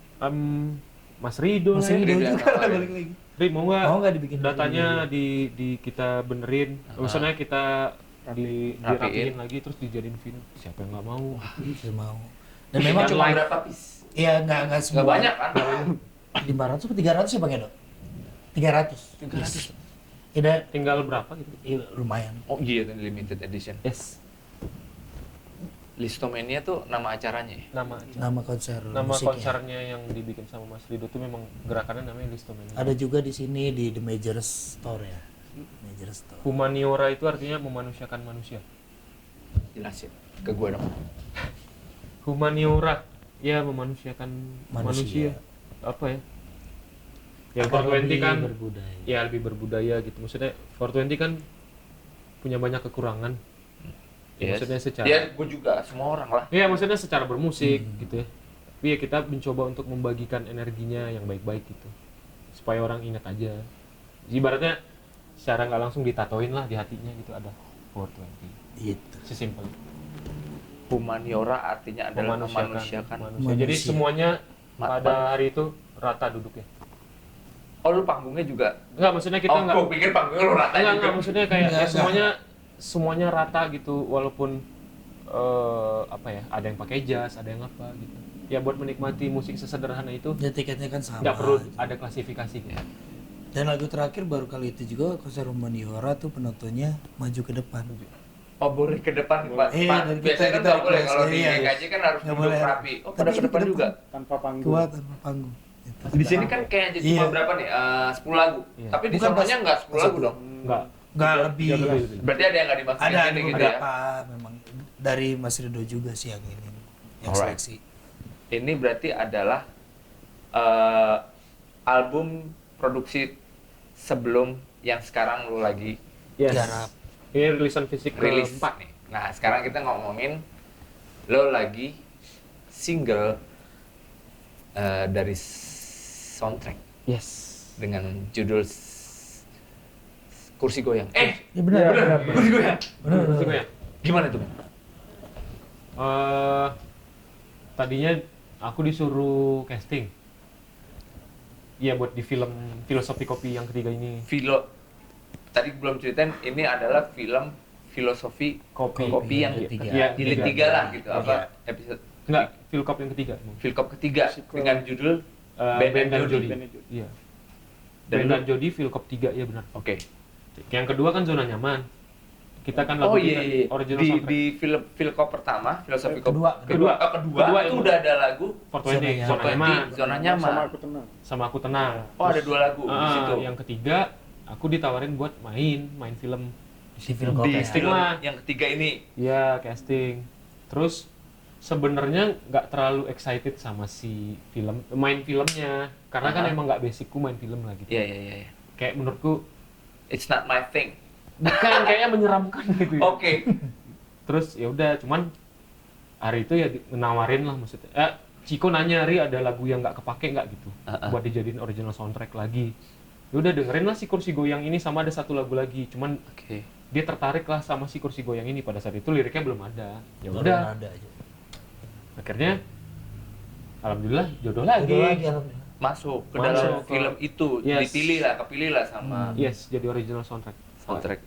Mas Rido Mas lah ya. Rido Rido juga apa? balik lagi. Ri, mau Mau nggak dibikin datanya di kita benerin, maksudnya kita Rapiin. dirapiin lagi terus dijadiin film. Siapa yang nggak mau? Saya mau. Dan memang Ini cuma berapa piece? iya nggak semua. Nggak banyak kan? 500 atau 300 ya Bang Edo? 300. 300. Tidak, Tinggal berapa gitu? iya, lumayan. Oh iya, itu limited edition. Yes. Listomania tuh nama acaranya ya? Nama konser Nama musiknya. konsernya yang dibikin sama Mas Rido tuh memang gerakannya namanya Listomania. Ada juga di sini di The Major Store ya. Major Store. Humaniora itu artinya memanusiakan manusia. Jelasin ke gua dong. Humaniora ya memanusiakan manusia. Apa ya? Yang 420 kan berbudaya. ya lebih berbudaya gitu. Maksudnya 420 kan punya banyak kekurangan. Ya, Yes. maksudnya secara Ya, gua juga, semua orang lah. ya maksudnya secara bermusik gitu ya. Tapi ya kita mencoba untuk membagikan energinya yang baik-baik gitu. supaya orang ingat aja. Ibaratnya secara nggak langsung ditatoin lah di hatinya gitu, ada 420. Gitu. Sesimpel itu. Humaniora artinya adalah memanusiakan. Manusia. Jadi Manusia. semuanya Ma- pada hari itu rata duduknya. Oh lu panggungnya juga? Enggak, maksudnya kita enggak. Gua pikir panggungnya lu rata Enggak, juga. maksudnya kayak Enggak, semuanya rata gitu, walaupun apa ya, ada yang pakai jas, ada yang apa gitu. Ya buat menikmati musik sesederhana itu Dan tiketnya kan sama. nggak perlu ada klasifikasi gitu. Dan lagu terakhir baru kali itu juga konser Humaniora tuh penontonnya maju ke depan. Oh boleh ke depan Pak. Iya, Pak, dan biasanya kan kita nggak boleh request, kalau di iya. GKJ kan harus Nggak duduk boleh. rapi. Oh Tapi pada ke ini depan ke juga. Tanpa panggung. Kuat tanpa panggung. Gitu. Di sini kan kayak cuma Iya. berapa nih? 10 lagu. Iya. Tapi di Bukan sononya pas- nggak 10 lagu dong. Enggak. Nggak lebih. lebih. Berarti ada yang nggak dimasukin Ada sini gitu ya. beberapa memang dari Mas Rido juga sih yang ini yang Alright. seleksi. Ini berarti adalah album produksi sebelum yang sekarang lu lagi Yes. Garap. Ini rilisan fisik rilis keempat. nih. Nah, sekarang kita ngomongin lo lagi single dari soundtrack Yes. dengan judul Kursi Goyang. Ya benar. Kursi Goyang. Benar. Musik gue ya. Gimana tuh? Ben? Tadinya aku disuruh casting. Iya, buat di film Filosofi Kopi yang ketiga ini. Tadi belum ceritain, ini adalah film filosofi Kopi. yang Ketiga. Iya, jilid ketiga. 3 lah gitu. Iya. Apa episode Enggak, Filkop yang ketiga. Filkop ketiga Sequel. dengan judul Ben Ben and dan Jody. Jody. Ben and Jody. Iya. Dan Ben lu- dan Jody Filkop 3, ya benar. Oke. Yang kedua kan Zona Nyaman. Kita kan Oh lagu iya, kita iya. original Di soundtrack. film Filkop pertama, filosofi Kop Kedua. kedua Kedua itu itu. udah ada lagu 420, Zona Zona Nyaman. Zona Sama Nyaman. aku tenang. Sama Aku Tenang. Oh ada 2 lagu di situ. Yang ketiga, aku ditawarin buat main film. Si film Di Kopi. Casting film lah. yang ketiga ini. Iya, casting. Terus sebenarnya nggak terlalu excited sama si main filmnya, karena kan Aha. emang nggak basicku main film lah gitu. Iya iya iya. iya. Kayak menurutku It's not my thing. bukan, kayaknya menyeramkan gitu. Ya. Oke. Terus ya udah, cuman hari itu ya menawarin lah maksudnya. Ciko nanya, "Ri, ada lagu yang nggak kepake nggak gitu, buat dijadiin original soundtrack lagi?" Ya udah, dengerin lah si Kursi Goyang ini, sama ada satu lagu lagi. Cuman Oke. dia tertarik lah sama si Kursi Goyang ini. Pada saat itu liriknya belum ada. Ya Baru udah, ada aja. akhirnya alhamdulillah jodoh lagi. Jodoh lagi alhamdulillah. Masuk ke Masuk dalam ke- film itu, Yes. kepilih lah sama Yes, jadi original soundtrack. soundtrack.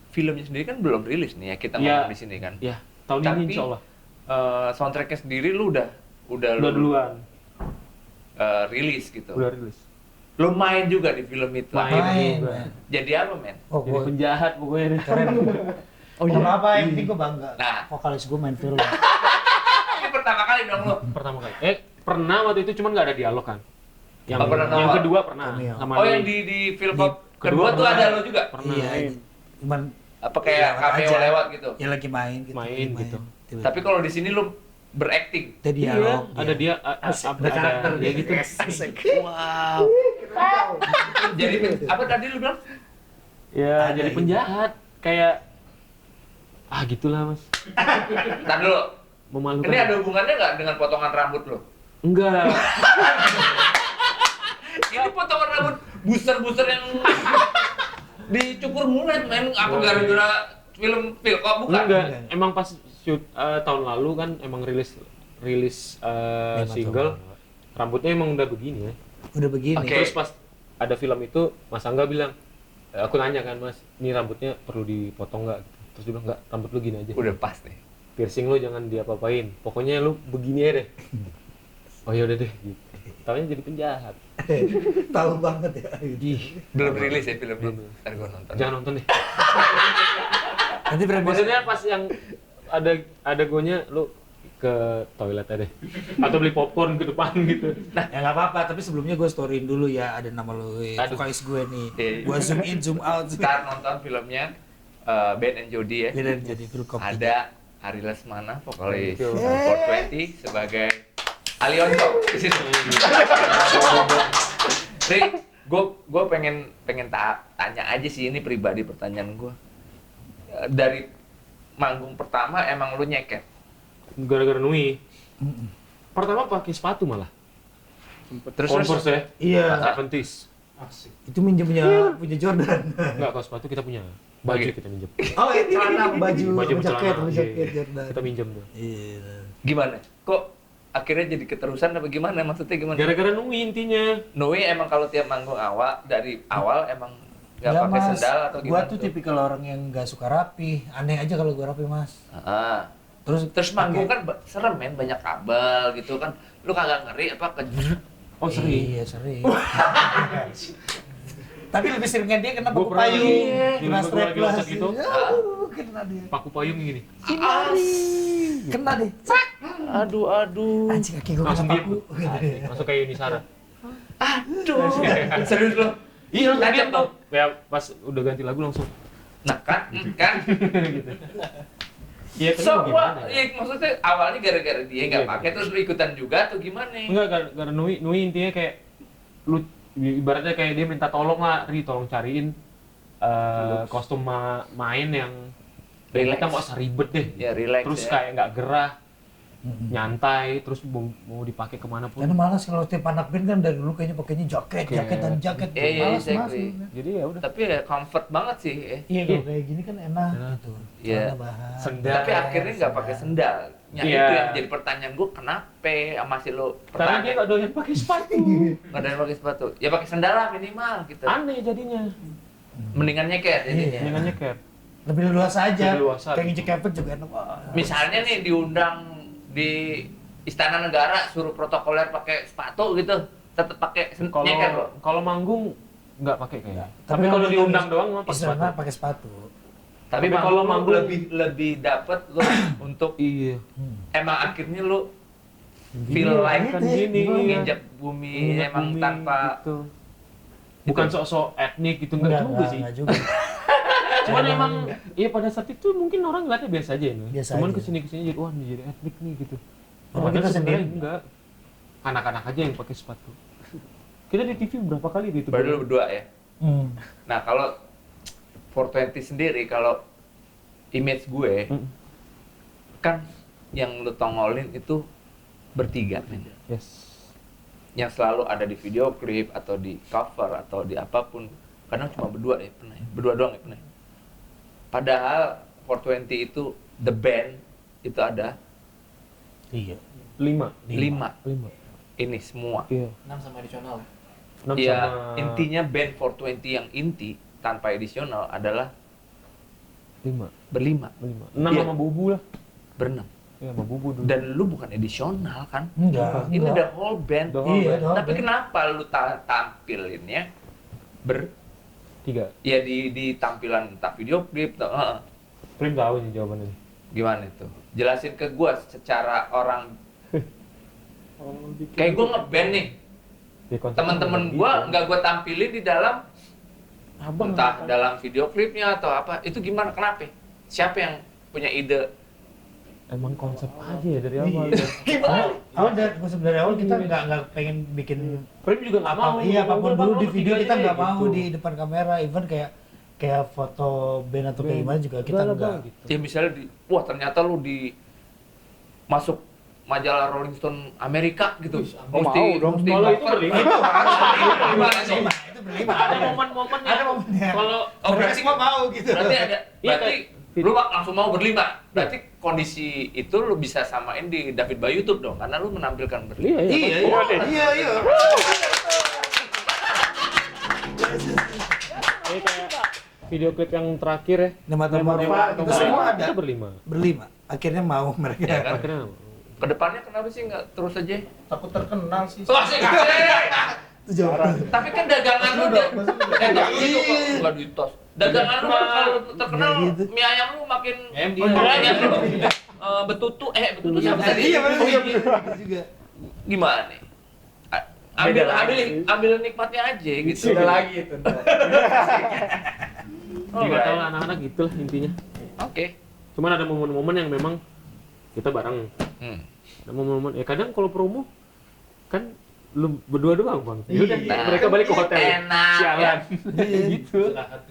Filmnya sendiri kan belum rilis nih ya, kita Iya. ngomong di sini kan. Ya, tahun Tapi, ini insya Allah. Soundtracknya sendiri lu udah Udah duluan, rilis gitu. udah rilis. Lu main juga di film itu. Main. Main. Jadi apa men? Oh, Jadi gue penjahat pokoknya deh. keren. Oh Gak apa-apa, yang penting gue bangga. Nah. Vokalis gue main film. Ini pertama kali dong lu. Pertama kali. Pernah waktu itu, cuman nggak ada dialog kan. Yang, Oh, pernah yang nongol. kedua pernah. Cameo. Sama Oh di- yang di film Di kedua tuh pernah. ada lo juga? Pernah. Iya. main. Cuman Apa kayak lewat cameo aja. lewat gitu? ya lagi main gitu. Main lagi gitu. Tiba-tiba. Tapi kalau di sini lu berakting. ada dialog. Iya, ada dia, ada karakter dia gitu. Wow. Jadi apa tadi lu bilang? Ya, Ada jadi gitu. penjahat. Kayak gitulah mas. Ntar dulu. Memalukan. Ini ada hubungannya nggak dengan potongan rambut lo? Enggak. Ini potongan rambut booster yang dicukur mulet men. Apa gara-gara film kok bukan? Enggak. Emang pas shoot tahun lalu kan emang rilis Memang single, coba. rambutnya emang udah begini ya. Udah begini. Oke. Terus pas ada film itu, Mas Angga bilang, aku nanya kan Mas, ini rambutnya perlu dipotong nggak? Gitu. Terus dia bilang, nggak, rambut lu gini aja. Udah pas nih. Piercing lu jangan diapa-apain, pokoknya lu begini aja deh. Oh ya udah deh, gitu. Taunya jadi penjahat. Tahu banget ya. Ih, Belum rilis ya filmnya. Belum. Ntar gua nonton. jangan nonton deh. Nanti berapa? Maksudnya pas yang ada gonya, lu ke toilet aja deh. Atau beli popcorn ke depan gitu. Ya nggak apa-apa, tapi sebelumnya gue storyin dulu ya, ada nama lo, Aduh. vokalis gue nih. Iya. Gue zoom in, zoom out. Ntar nonton filmnya Ben and Jody ya. Biar jadi film kopi. Ada Ari Lesmana, vokalis Thank you. 420 sebagai Alionso di situ. Ri, gue pengen tanya aja sih, ini pribadi pertanyaan gue. Dari manggung pertama emang lu nyeket? Gara-gara Nui. Pertama pakai sepatu malah. Sempet Terus Converse ya. Iya. 70s. Asik. Itu minjem punya Jordan. Enggak, kalau sepatu kita punya. Baju Oke. kita minjem. Oh, ya celana, baju, Baju jaket, celana, jaket iya. Jordan. Kita minjem tuh. Iya. Gimana? Kok akhirnya jadi keterusan apa gimana? Maksudnya gimana? Gara-gara Nui intinya. Noe emang kalau tiap manggung dari awal emang nggak Enggak, pakai Mas. sendal atau Gua gimana? tuh tipikal orang yang nggak suka rapi. Aneh aja kalau gua rapi, Mas. Ah. Terus Manggung pakai- kan serem men, banyak kabel gitu kan. Lu kagak ngeri apa Oh, sering. Iya, sering. Tapi lebih seringnya dia kena Gua paku pernah payung, lagi- kena gua lagi strapless loncat gitu. kena dia. Paku payung gini. Kena deh. Cak. aduh. Anjing kaki gua Langsung kena diem. paku. Gitu. Masuk kayak Yunisara. Aduh. Serius lu? Iya, Lanjut lihat dong. tuh. Ya pas udah ganti lagu langsung. Nah kan, Gitu. Iya, tapi So, mau gimana ya? ya, maksudnya awalnya gara-gara dia nggak Iya. pakai terus lu ikutan juga atau gimana? Enggak, gara Nui intinya kayak lu ibaratnya kayak dia minta tolong lah, tolong cariin kostum main yang Relax. kita mau usah ribet deh. Ya relax Terus ya. kayak nggak gerah, Mm-mm. nyantai, terus mau dipakai kemana Karena pun. malas kalau tiap anak band kan dari dulu kayaknya pakainya jaket, Oke. jaket dan jaket. Iya, iya, Malas, Mas. exactly. Jadi ya udah. Tapi ya comfort banget sih. Iya, kalau kayak gini kan enak Enak. gitu. Iya. Celana bahan. Sendal. Tapi akhirnya nggak pakai sendal. Ya Iya. itu yang jadi pertanyaan gue, kenapa masih lo Karena dia pertanyaan nggak doyan pakai sepatu. nggak ada yang pakai sepatu? Ya pakai sendal lah minimal gitu. Aneh jadinya. Mendingan nyeker jadinya. Dengan nyeker. Lebih leluasa aja. Lebih leluasa. Kayak nginjek kepet juga enak. Wah. Misalnya nih diundang di Istana Negara suruh protokoler pakai sepatu gitu, tetap pakai nyeker lo. Kalau manggung nggak pakai kayaknya. Tapi Tapi kalau kalau diundang di- doang mah pakai Istana sepatu. pakai sepatu. Tapi Tapi kalau kalau manggung manggung- lebih dapet lo untuk Iya. emang akhirnya lo feel Iya, like kan gitu ya, gini. menginjak bumi Minyak emang bumi, tanpa gitu. Bukan sok-sok etnik gitu enggak juga sih. Enggak juga. Cuman emang iya pada saat itu mungkin orang ngeliatnya biasa aja ya. Biasa Cuman aja. kesini jadi wah ini jadi etnik nih gitu. Padahal Padahal kita sebenarnya sendiri enggak. Anak-anak aja yang pakai sepatu. Kita di TV berapa kali gitu. baru lo berdua ya. Hmm. Nah kalau 420 sendiri, kalau image gue Mm. kan yang lu tongolin itu bertiga men. Yes. Yang selalu ada di video klip atau di cover atau di apapun, kadang cuma berdua ya pernah ya. Berdua doang ya pernah ya. Padahal 420 itu the band itu ada Iya. 5. 5 5. ini semua. Iya. 6 sama additional. 6 Ya sama intinya band 420 yang inti tanpa edisional adalah 5. berlima, 6 Iya. sama Bubu lah. berenam. Iya, sama Bubu dulu. Dan lu bukan edisional kan? Enggak. Ini enggak. the whole band. The whole Iya, band. the whole Tapi band. kenapa lu tampilinnya ber 3. ya di tampilan entah video klip atau Prim tahu nih jawabannya. gimana itu? Jelasin ke gua secara orang Oh, bikin- kayak gua ngeband nih. Di konsep Temen-temen gitu. gua nggak gua tampilin di dalam Abang entah dalam video klipnya atau apa. Itu gimana? Kenapa? Siapa yang punya ide? emang konsep aja ya dari awal. Iya. Gimana? Awal dari awal kita nggak pengen bikin Prim juga nggak mau. iya apapun Udah, dulu Bang, di lu video tiga kita aja nggak mau gitu. di depan kamera, even kayak foto band atau kayak Band. gimana juga kita Udah lah, nggak. Bang, gitu. Ya misalnya wah ternyata lu masuk majalah Rolling Stone Amerika gitu. Oh, mau dong. Kalau itu cover. berlima. Itu harus gimana sih? Itu berlima. Ada momen-momennya. Ada momennya. Kalau Oh, Mereka berarti semua mau gitu. Berarti ada, Iya, berarti lu langsung mau berlima. Berarti kondisi itu lu bisa samain di David by YouTube dong, karena lu menampilkan berlima. iya, Iya. Ini kayak video klip yang terakhir ya. Nematomorfa itu semua ada. Itu berlima. Berlima. Akhirnya mau mereka. Ya kan? Akhirnya Kedepannya kenapa sih nggak terus aja? Takut terkenal sih. Wah sih nggak sih. Itu jawaban. Tapi kan dagangan lu Maksudnya udah- dagangan lu tuh kok nggak ditos. Dagangan lu kan kalau terkenal Nggak gitu. mie ayam lu makin MD. banyak lu. Betutu betutu siapa tadi? Iya benar gitu juga. Gimana nih? Beda lagi. Ambil nikmatnya aja gitu. Udah lagi itu. nggak tahu lah, anak-anak gitu lah intinya. Oke. Cuman ada momen-momen yang memang kita bareng. Ada momen-momen ya kadang kalau promo kan lu berdua doang bang. Ya udah Nah, mereka balik ke hotel. enak, Sialan. gitu.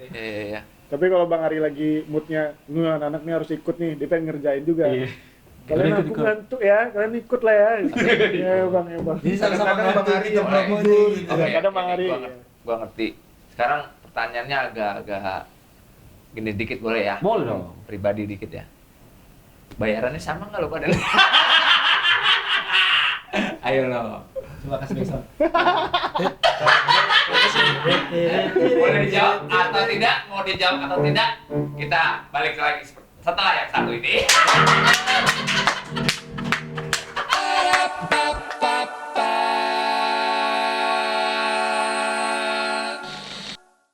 Iya. Tapi kalau Bang Ari lagi moodnya, anak-anak nih harus ikut nih, dia pengen ngerjain juga. Iya. Kalian Ikut, aku ikut. ngantuk ya, kalian ikut lah ya. Ya Bang, ya Bang. Jadi sama-sama Kadang-kadang ngantuk Bang Ari kita yang promo main. nih. gitu. Oke, Kadang Bang oke, Ari. gua ya. gua ngerti. Sekarang pertanyaannya agak gini dikit boleh ya? Boleh dong. Pribadi dikit ya. Bayarannya sama nggak lo pada? Ayo lo. Coba kasih backsound. Boleh dijawab atau tidak? Mau dijawab atau tidak? Kita balik lagi setelah yang satu ini.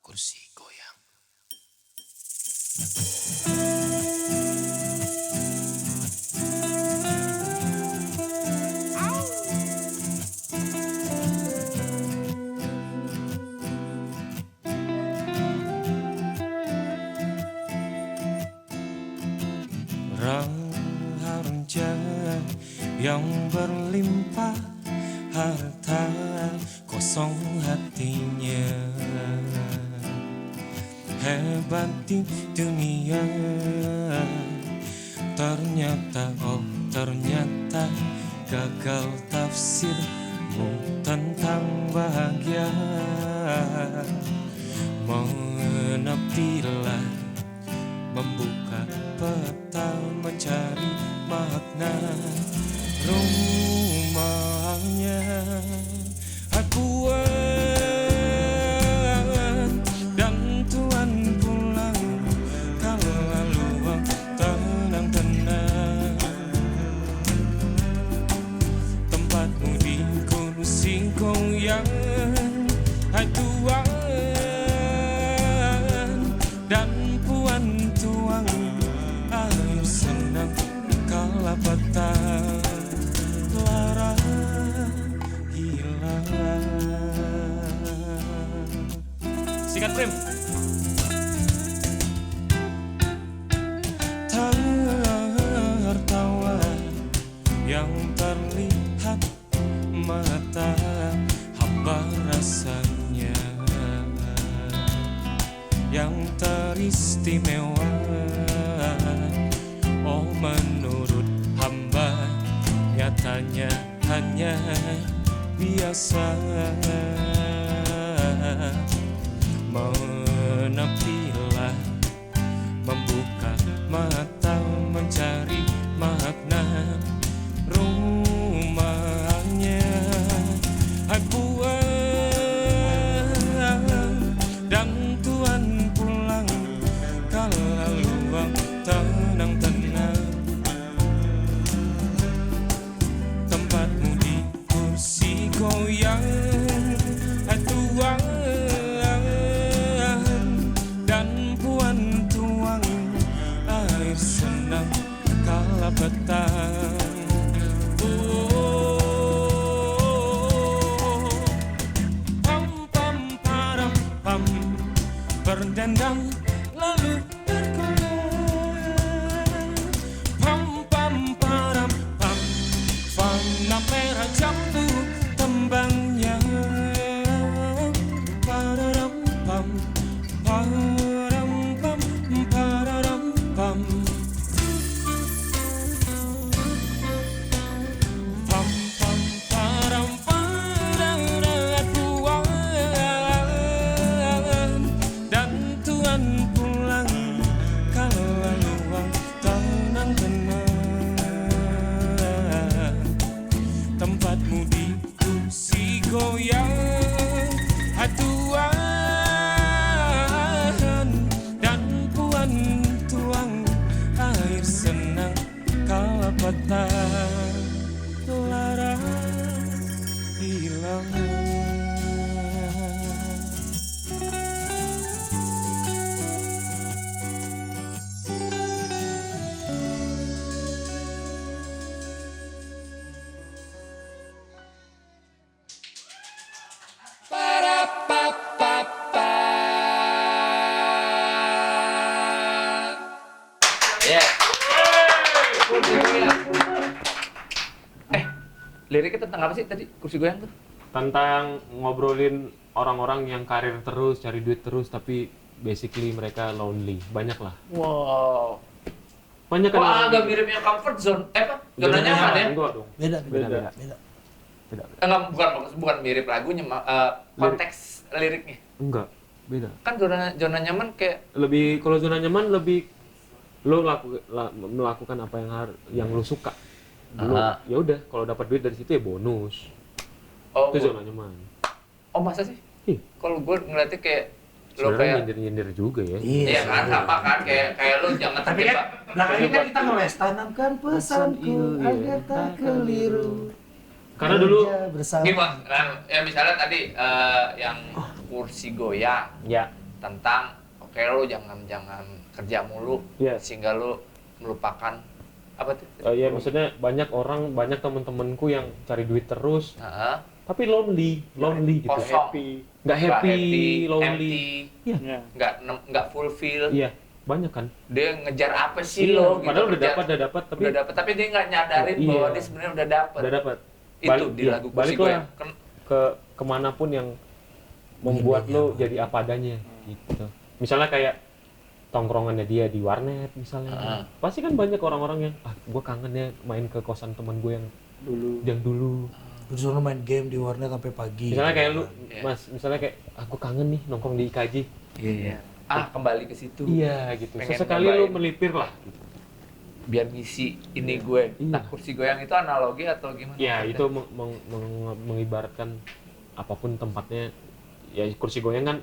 Kursi goyang. Raja yang berlimpah harta, kosong hatinya. Hebat di dunia, ternyata ternyata gagal tafsirmu tentang bahagia. Menepilah membuka peta mencari makna rumahnya. Akuan dan Tuhan pulang kalau lalu tenang-tenang. Tempatmu di kursi goyang. Hai Tuhan dan Puan tuang air senang kala petang lara hilang. Sikat Prim. Tertawa yang terlihat mata hamba rasanya yang teristimewa. Oh menurut hamba nyatanya hanya biasa. Menepilah membuka mata mencari makna rumahnya. Aku dan Tuhan pulang kalau luang tenang-tenang. Tempatmu di kursi goyang. Tuhan dan Puan tuang air senang kala petang. Berdendang lalu bergoyang. Pam pam param pam, fana merah jatuh tembangnya. Pararam pam, pararam pam, pararam pam. Pam pam param pararam Tuhan dan Tuhan pulang kalau luang tenang-tenang. Tempatmu di kursi goyang. Tuhan dan Puan tuang air senang kala petang lara hilang. Ya. Liriknya tentang apa sih tadi kursi goyang tuh? Tentang ngobrolin orang-orang yang karir terus, cari duit terus, tapi basically mereka lonely. Banyak lah. Wow. Banyak kan. Wah, agak mirip yang comfort zone. Apa? Zona nyaman ya? Enggak dong. Beda. Beda. Enggak, bukan mirip lagunya, konteks liriknya? Enggak, beda. Kan zona nyaman kayak Lebih kalau zona nyaman lebih lo melakukan apa yang lo suka. Dulu ya udah kalau dapat duit dari situ ya bonus. Itu zona nyaman. Oh masa sih? Ih, Kalau gue ngeliatnya kayak lo sebenarnya kayak nyindir juga ya. iya kan sama kan kayak lo jangan Tapi kan belakang ini kan kita ngeles tanamkan pesanku Iya. agar tak keliru. Karena dulu Kerja bersama. gimana? Nah, ya misalnya tadi yang kursi goyang ya tentang oke lo jangan kerja mulu Iya. sehingga lo melupakan apa tuh? ya maksudnya banyak teman-temanku yang cari duit terus Heeh. tapi lonely gitu. Kosong. Nggak happy, lonely. empty, Iya. nggak fulfill. Iya, banyak kan. Dia ngejar apa sih Iya, lo? padahal udah kerja. dapat tapi Udah dapat, tapi dia nggak nyadarin Iya. bahwa dia sebenarnya udah dapat. udah dapat. Itu di lagu kursi baliklah goyang. Kan- ke kemanapun yang membuat lo jadi apa adanya gitu. Misalnya kayak tongkrongannya dia di warnet misalnya. Pasti kan banyak orang-orang yang gue kangen ya main ke kosan teman gue yang dulu. Terus lu main game di warnet sampai pagi. Misalnya kayak lu, Iya. Mas, misalnya kayak aku kangen nih nongkrong di IKJ. Iya. Kembali ke situ. Iya gitu. Pengen Sesekali lu nyobain. melipir lah gitu. Biar ngisi ini gue. Iya. Nah, kursi goyang itu analogi atau gimana? Ya, maksudnya? itu mengibaratkan apapun tempatnya. Ya kursi goyang kan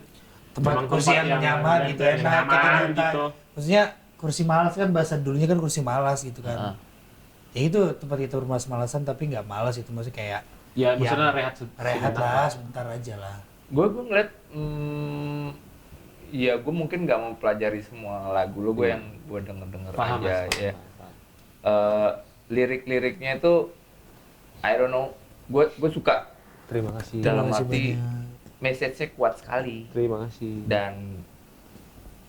tempat memang kursi tempat yang nyaman gitu, yang enak nyaman kita nyantai. gitu. Maksudnya kursi malas kan bahasa dulunya kan kursi malas gitu kan. Ya itu tempat kita bermalas-malasan tapi nggak malas itu maksudnya kayak Ya, maksudnya rehat lah sebentar aja lah. Gue ngeliat ya gue mungkin nggak mau pelajari semua lagu lo, gue yang gue denger Paham, aja Mas, ya. paham. Lirik-liriknya itu I don't know, gue suka Terima kasih. dalam Terima kasih arti banyak. message-nya kuat sekali Terima kasih. dan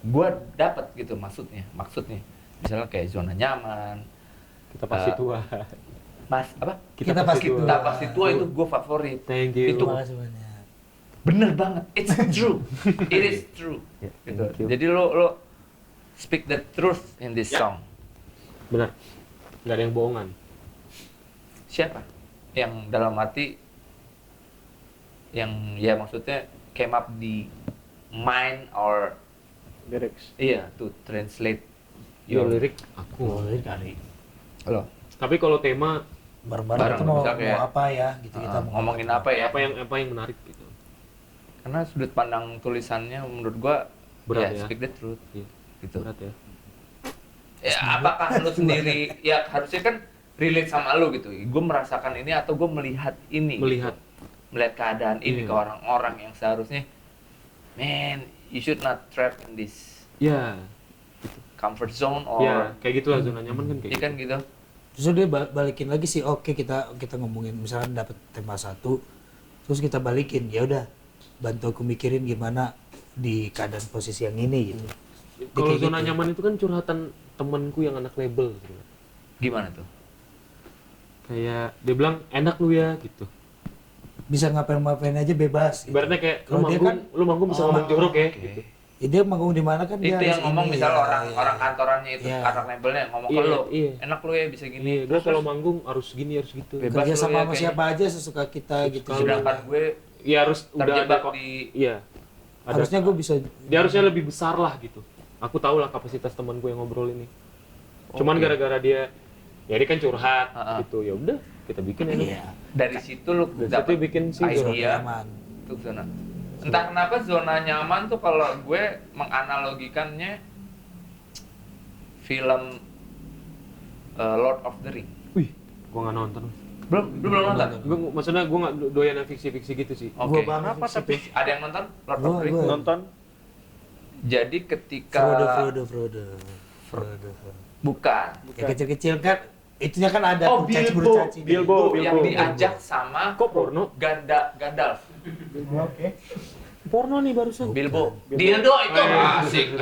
gue dapat gitu maksudnya misalnya kayak zona nyaman, Kita pasti Eh, tua. mas apa Kita pasti tua. kita pasti tua itu gue favorit. Thank you. Itu Terima kasih banyak. bener banget, it's true, it is true. Ya, Gitu. thank you. Jadi lo speak the truth in this Ya. song. Benar. Nggak ada yang bohongan. Siapa yang dalam arti yang ya maksudnya came up di mind or lyrics. iya to translate Your your lirik aku. Boleh kali. lo Tapi kalau tema Bareng-bareng Bareng, itu mau bisa kayak, apa ya gitu kita mau ngomongin apa ya? apa yang menarik gitu. Karena sudut pandang tulisannya menurut gua Berat ya, ya. speak the truth Iya. gitu. Berat ya. Ya, apakah lu sendiri ya harusnya kan relate sama lu gitu. Gue merasakan ini atau gue melihat ini. Melihat. Melihat keadaan ini Iya. ke orang-orang yang seharusnya man, you should not trap in this Ya. comfort zone or Ya, kayak gitulah zona nyaman kan kayak iya kan gitu. Terus dia balikin lagi sih, oke kita ngomongin misalnya dapat tema satu, terus kita balikin, ya udah bantu aku mikirin gimana di keadaan posisi yang ini gitu. Kalau kayak zona gitu. nyaman itu kan curhatan temanku yang anak label gitu. Gimana tuh? Kayak dia bilang enak lu ya gitu. Bisa ngapain aja bebas. Gitu. Ibaratnya kayak Kalau dia kan lu manggung bisa ngomong jorok ya gitu. ya dia manggung di mana kan Itu dia yang harus ngomong ini, misal ya, orang kantorannya itu Iya. anak labelnya ngomong ke Iya, lu. iya. Enak lu ya bisa gini. Iya, gua kalau manggung harus gini harus gitu. Bebas kerja lu sama ya, sama kayaknya. siapa aja sesuka kita gitu. Sedangkan gue Ya harus udah ada terjebak kok. di Iya. Ada- Harusnya gue bisa dia harusnya lebih besar lah gitu. Aku tahu lah kapasitas teman gue yang ngobrol ini. Cuman Oke. gara-gara dia ya dia kan curhat Ha-ha. gitu. Ya udah, kita bikin ini. Iya. dari situ lu Dari dapet situ bikin sih idea nyaman. untuk zona. Entah kenapa zona nyaman tuh kalau gue menganalogikannya film Lord of the Ring. Wih, gua nggak nonton. Belum nonton. Maksudnya gua nggak doyan yang fiksi-fiksi gitu sih. Oke. Gua banget Kenapa tapi Ada yang nonton Lord of the Ring? Gua. nonton Jadi ketika Frodo. bukan. Yang kecil-kecil kan itunya kan ada Oh, kurcaci-kurcaci. Bilbo. Yang diajak sama Kok porno? Gandalf. Oke. Porno nih barusan. Bilbo. Dildo itu. Asik.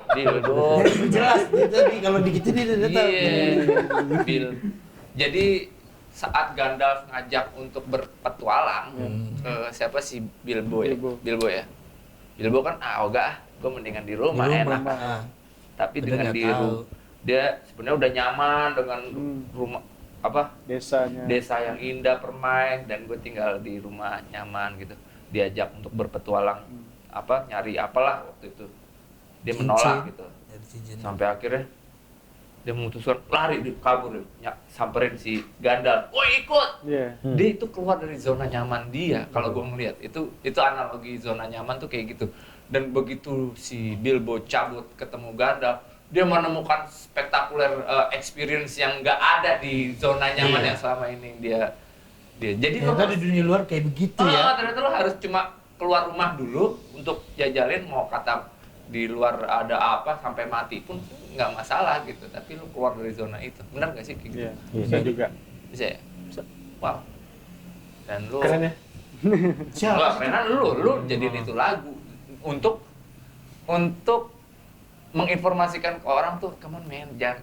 Dildo. Jelas dia tadi kalau dikit ini dia tahu. Iya. Jadi saat Gandalf ngajak untuk berpetualang ke siapa sih Bilbo ya? Bilbo. Bilbo kan ogah, gue mendingan di rumah, enak. Ah, Tapi udah dengan nggak di tahu. rumah dia sebenarnya udah nyaman dengan rumah apa desanya. desa yang indah permai dan gue tinggal di rumah nyaman gitu. diajak untuk berpetualang nyari apalah waktu itu. Dia Cincin. menolak gitu. Dari cincin. Sampai akhirnya dia memutuskan lari, dia kabur, dia samperin si Gandalf. Woi ikut! Iya. Dia itu keluar dari zona nyaman dia. Kalau gue ngeliat itu analogi zona nyaman tuh kayak gitu. Dan begitu si Bilbo cabut ketemu Gandalf, dia menemukan spektakuler experience yang nggak ada di zona nyaman Iya. yang selama ini dia. Jadi lo Ternyata di dunia luar kayak begitu ya. ternyata lo harus cuma keluar rumah dulu untuk jajalin, mau kata di luar ada apa sampai mati pun nggak masalah gitu, tapi lu keluar dari zona itu. Benar nggak sih kayak gitu? Iya. Bisa juga. Bisa ya? Bisa. Wow. Dan lu Keren ya. Wah, karena lu jadiin itu lagu untuk menginformasikan ke orang tuh, come on man, jangan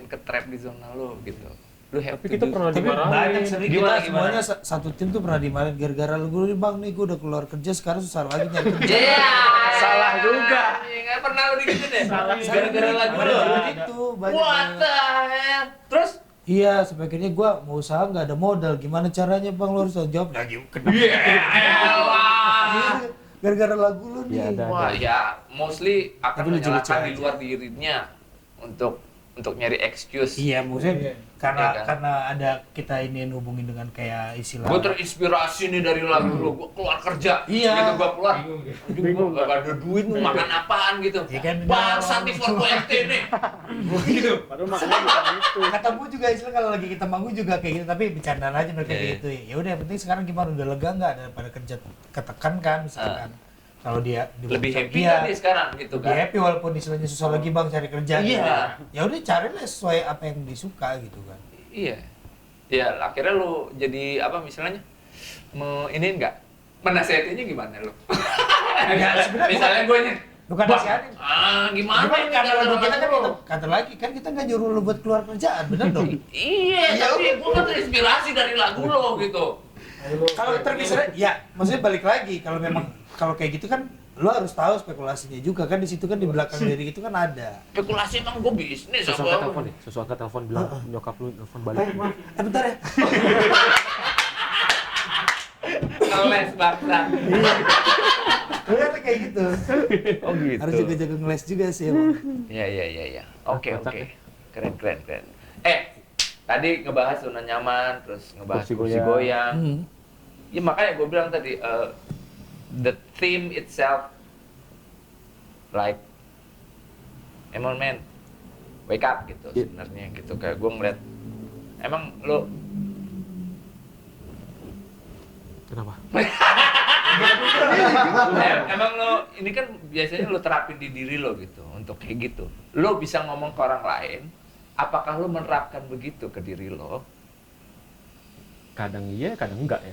ke-trap di zona lu gitu. Lu have Tapi to kita do- pernah Tapi dimarahin. banyak sering Gimana, kita gimana? semuanya satu tim tuh pernah dimarahin gara-gara lu bang nih gue udah keluar kerja sekarang susah lagi nyari kerja. Iya. Salah juga. Nggak pernah lu digituin ya? Salah. Gara-gara lagu lu. Ada itu banyak. What the hell? Terus Iya, sampai akhirnya gue mau usaha nggak ada modal. Gimana caranya bang? Lo harus tanggung jawab. Lagi kena. elah. Gara-gara lagu lu nih. Iya, ada. Wah ya, mostly akan Tapi lucu-lucu menyalahkan di aja. luar dirinya untuk nyari excuse. Iya, maksudnya karena Iya kan? karena ada kita ini hubungin dengan kayak istilah. Gue terinspirasi nih dari lagu lo, gue keluar kerja. Iya. Gitu gue keluar. Bingung, Gue gak ada duit, mau makan apaan gitu. Iya kan, Bangsat nih bener. 4 nih. Gitu. Padahal makanya bukan itu. Kata gue juga istilah kalau lagi kita manggung juga kayak gitu, tapi bercandaan aja mereka Iya, kayak gitu. Ya udah, yang penting sekarang gimana, udah lega nggak daripada kerja ketekan kan misalkan. Kalau dia Lebih happy dia, kan nih sekarang gitu lebih kan. happy walaupun istilahnya susah lagi bang cari kerja. Iya. gitu. Ya udah carilah sesuai apa yang disuka gitu kan. Iya. Ya akhirnya lu jadi apa misalnya? Ini enggak? Menasehatinya gimana lu? Ya, sebenarnya Misalnya gue nih. Bukan "Bang, nasihatin. gimana Gimana ini kata gara-gara lu kita kan lagu lo?" kata lagi kan kita nggak nyuruh lu buat keluar kerjaan, bener dong. Iya, tapi gue kan terinspirasi dari lagu lo gitu. Kalau termisalnya, ya maksudnya balik lagi kalau memang kalau kayak gitu kan lu harus tahu spekulasinya juga kan, di situ kan di belakang diri itu kan ada. Spekulasi emang gue bisnis Sesuatu angkat apa? telepon nih, sesuatu angkat telepon bilang nyokap lu telepon balik. Bentar ya. Ngeles bangsa. Udah kayak gitu. Oh gitu. Harus jaga-jaga ngeles juga sih emang. Iya. Oke. Kocak ya. Keren. Tadi ngebahas zona nyaman, terus ngebahas Kursi kursi goyang. goyang. Ya makanya gue bilang tadi, the theme itself, like, emang man, wake up gitu Yeah. sebenarnya gitu. Kayak gue ngeliat, emang lo Kenapa? emang lo ini kan biasanya lo terapin di diri lo gitu untuk kayak gitu. Lo bisa ngomong ke orang lain, apakah lo menerapkan begitu ke diri lo? Kadang iya, kadang enggak ya.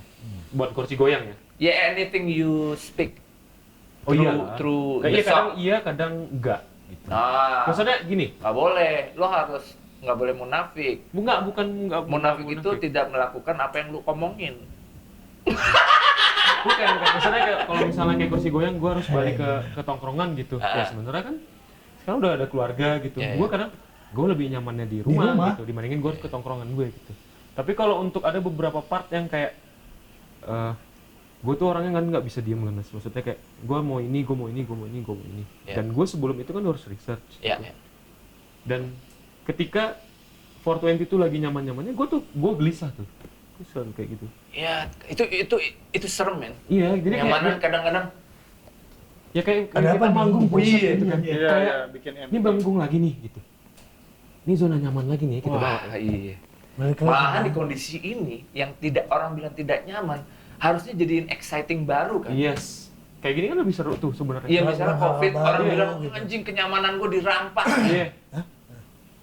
Buat kursi goyang ya. Ya anything you speak Oh through, iya. through Kayak the iya kadang song. iya, kadang enggak gitu. Nah, Maksudnya gini, nggak boleh. Lo harus nggak boleh munafik. bukan Munafik itu tidak melakukan apa yang lo omongin. Bukan. Maksudnya kayak kalau misalnya kayak kursi goyang, gue harus balik ke tongkrongan gitu. Ya sebenarnya kan sekarang udah ada keluarga gitu. Iya, Gue iya. kadang gue lebih nyamannya di rumah rumah. gitu dibandingin gue ke tongkrongan gue gitu. Tapi kalau untuk ada beberapa part yang kayak gue tuh orangnya kan nggak bisa diem lemes. Maksudnya kayak gue mau ini, gue mau ini, gue mau ini, gue mau ini. Iya. Dan gue sebelum itu kan harus research. Ya. gitu. Dan ketika 420 itu lagi nyaman-nyamannya, gue gelisah tuh. Gue selalu kayak gitu. Ya, itu serem men. Iya, jadi Yang mana kayak kadang-kadang ya kayak Ada kayak apa kita nih? manggung bosan Iya, gitu kan. Iya, Kayak bikin ini manggung lagi nih gitu. Ini zona nyaman lagi nih kita bawa. wah, iya. Balik lagi. Malahan di kondisi ini yang tidak orang bilang tidak nyaman, harusnya jadiin exciting baru kan. Yes. Kayak gini kan lebih seru tuh sebenarnya. Iya, misalnya Hal-hal COVID, baru orang bilang gitu. anjing kenyamanan gue dirampas. Iya.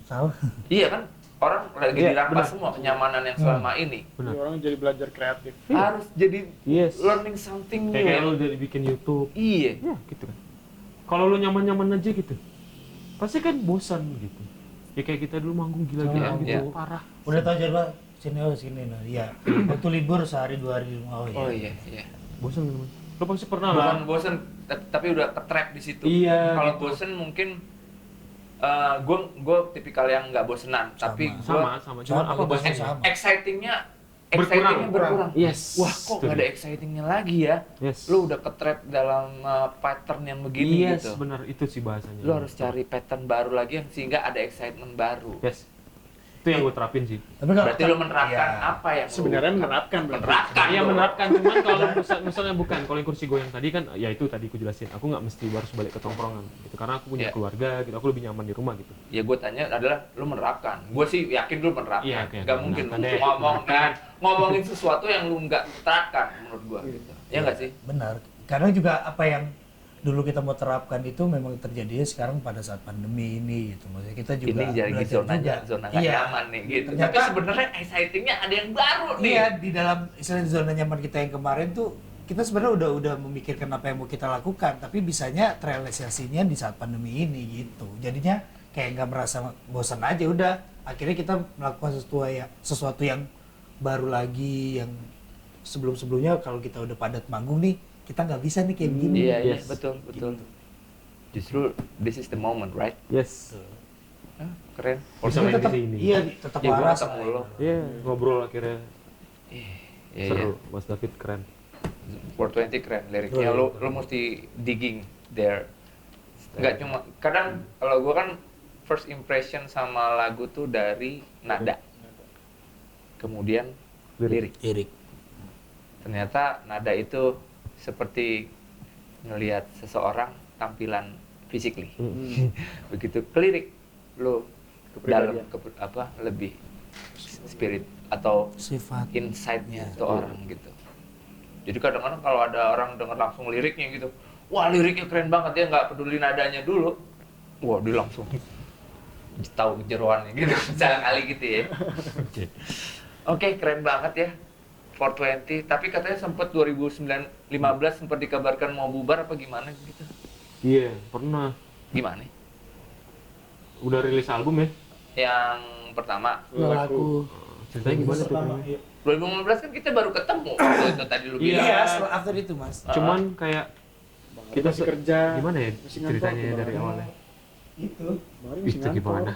Salah. Iya kan, orang lagi Iya, dirampas benar. semua kenyamanan yang selama ini. Benar. orang jadi belajar kreatif. Harus jadi Yes. learning something new. Kayak lu dari bikin YouTube. Iya. Ya, gitu kan. Kalau lu nyaman-nyaman aja gitu. Pasti kan bosan gitu. Ya kayak kita dulu manggung gila-gila Iya, gitu, iya. parah. Udah tau jadwal sini nah. Iya. Waktu libur sehari 2 hari di rumah. Oh iya. Bosan kan? Lu pasti pernah lah. Bukan bosen, tapi udah ke-trap di situ. Iya, Kalau gitu. bosen mungkin gue tipikal yang nggak bosenan, tapi gue Sama. Cuman Sama, apa gua bosannya? sama. excitingnya excitingnya berkurang. Yes. Wah, kok Itu nggak ada dia. excitingnya lagi ya? Yes. Lu udah ke-trap dalam pattern yang begini Yes, gitu. benar itu sih bahasanya. Lu harus cari pattern baru lagi yang sehingga ada excitement baru. Yes. Itu yang gue terapin sih. Tapi kalau Berarti lu menerapkan Iya. apa yang lu- Sebenarnya menerapkan berarti. menerapkan. Iya dong. menerapkan, cuman kalau misalnya bukan, kalau yang kursi goyang tadi kan, ya itu tadi aku jelasin, aku nggak mesti harus balik ke tongkrongan gitu, karena aku punya Iya. keluarga gitu, aku lebih nyaman di rumah gitu. Ya gue tanya adalah lu menerapkan. Gue sih yakin lu menerapkan. Iya, oke, Gak mungkin lu menerapkan deh. ngomongin sesuatu yang lu nggak terapkan menurut gue. Gitu. Ya nggak sih? Benar. Karena juga apa yang dulu kita mau terapkan itu memang terjadi sekarang pada saat pandemi ini gitu. Maksudnya kita juga Ini jadi belajar zona juga. zona nggak Iya. nyaman nih gitu. Ternyata- Tapi sebenarnya excitingnya ada yang baru nih. Iya, di dalam istilah zona nyaman kita yang kemarin tuh kita sebenarnya udah memikirkan apa yang mau kita lakukan, tapi bisanya terrealisasinya di saat pandemi ini gitu. Jadinya kayak nggak merasa bosan aja udah. Akhirnya kita melakukan sesuatu yang baru lagi yang sebelum-sebelumnya kalau kita udah padat manggung nih, kita nggak bisa nih kayak begini. Iya, iya, Yes. betul. Gitu. Justru this is the moment, right? Yes. Hah, keren. Bisa Maksudnya main di tetap, sini. iya tetap Ya, gua waras. ketemu lo. Iya, ngobrol akhirnya Iya, seru. iya. Mas David keren. 420 keren liriknya. Lu mesti digging there. Nggak cuma kadang kalau gua kan first impression sama lagu tuh dari nada. Kemudian lirik. Lirik. Ternyata nada itu seperti ngelihat seseorang tampilan physically. Begitu ke lirik lu dalam lebih spirit atau Sifat. insight-nya itu orang gitu. Jadi kadang-kadang kalau ada orang dengar langsung liriknya gitu, wah liriknya keren banget, dia nggak peduli nadanya dulu, wah dia langsung tahu kejeroannya gitu, misalnya kali gitu ya. Oke, keren banget ya 420, tapi katanya sempat 2015 sempat dikabarkan mau bubar apa gimana gitu. Iya, pernah. Gimana? Udah rilis album ya? Yang pertama, Laku. Ceritanya gimana tuh? Pertama, iya. 2015 kan kita baru ketemu. Itu tadi lu bilang. Iya, setelah after itu mas. Cuman kayak kita masih kerja. gimana ya Masih ngantor ceritanya tuh, dari Bang. awalnya? Itu. Baru masih Itu ngantor. gimana?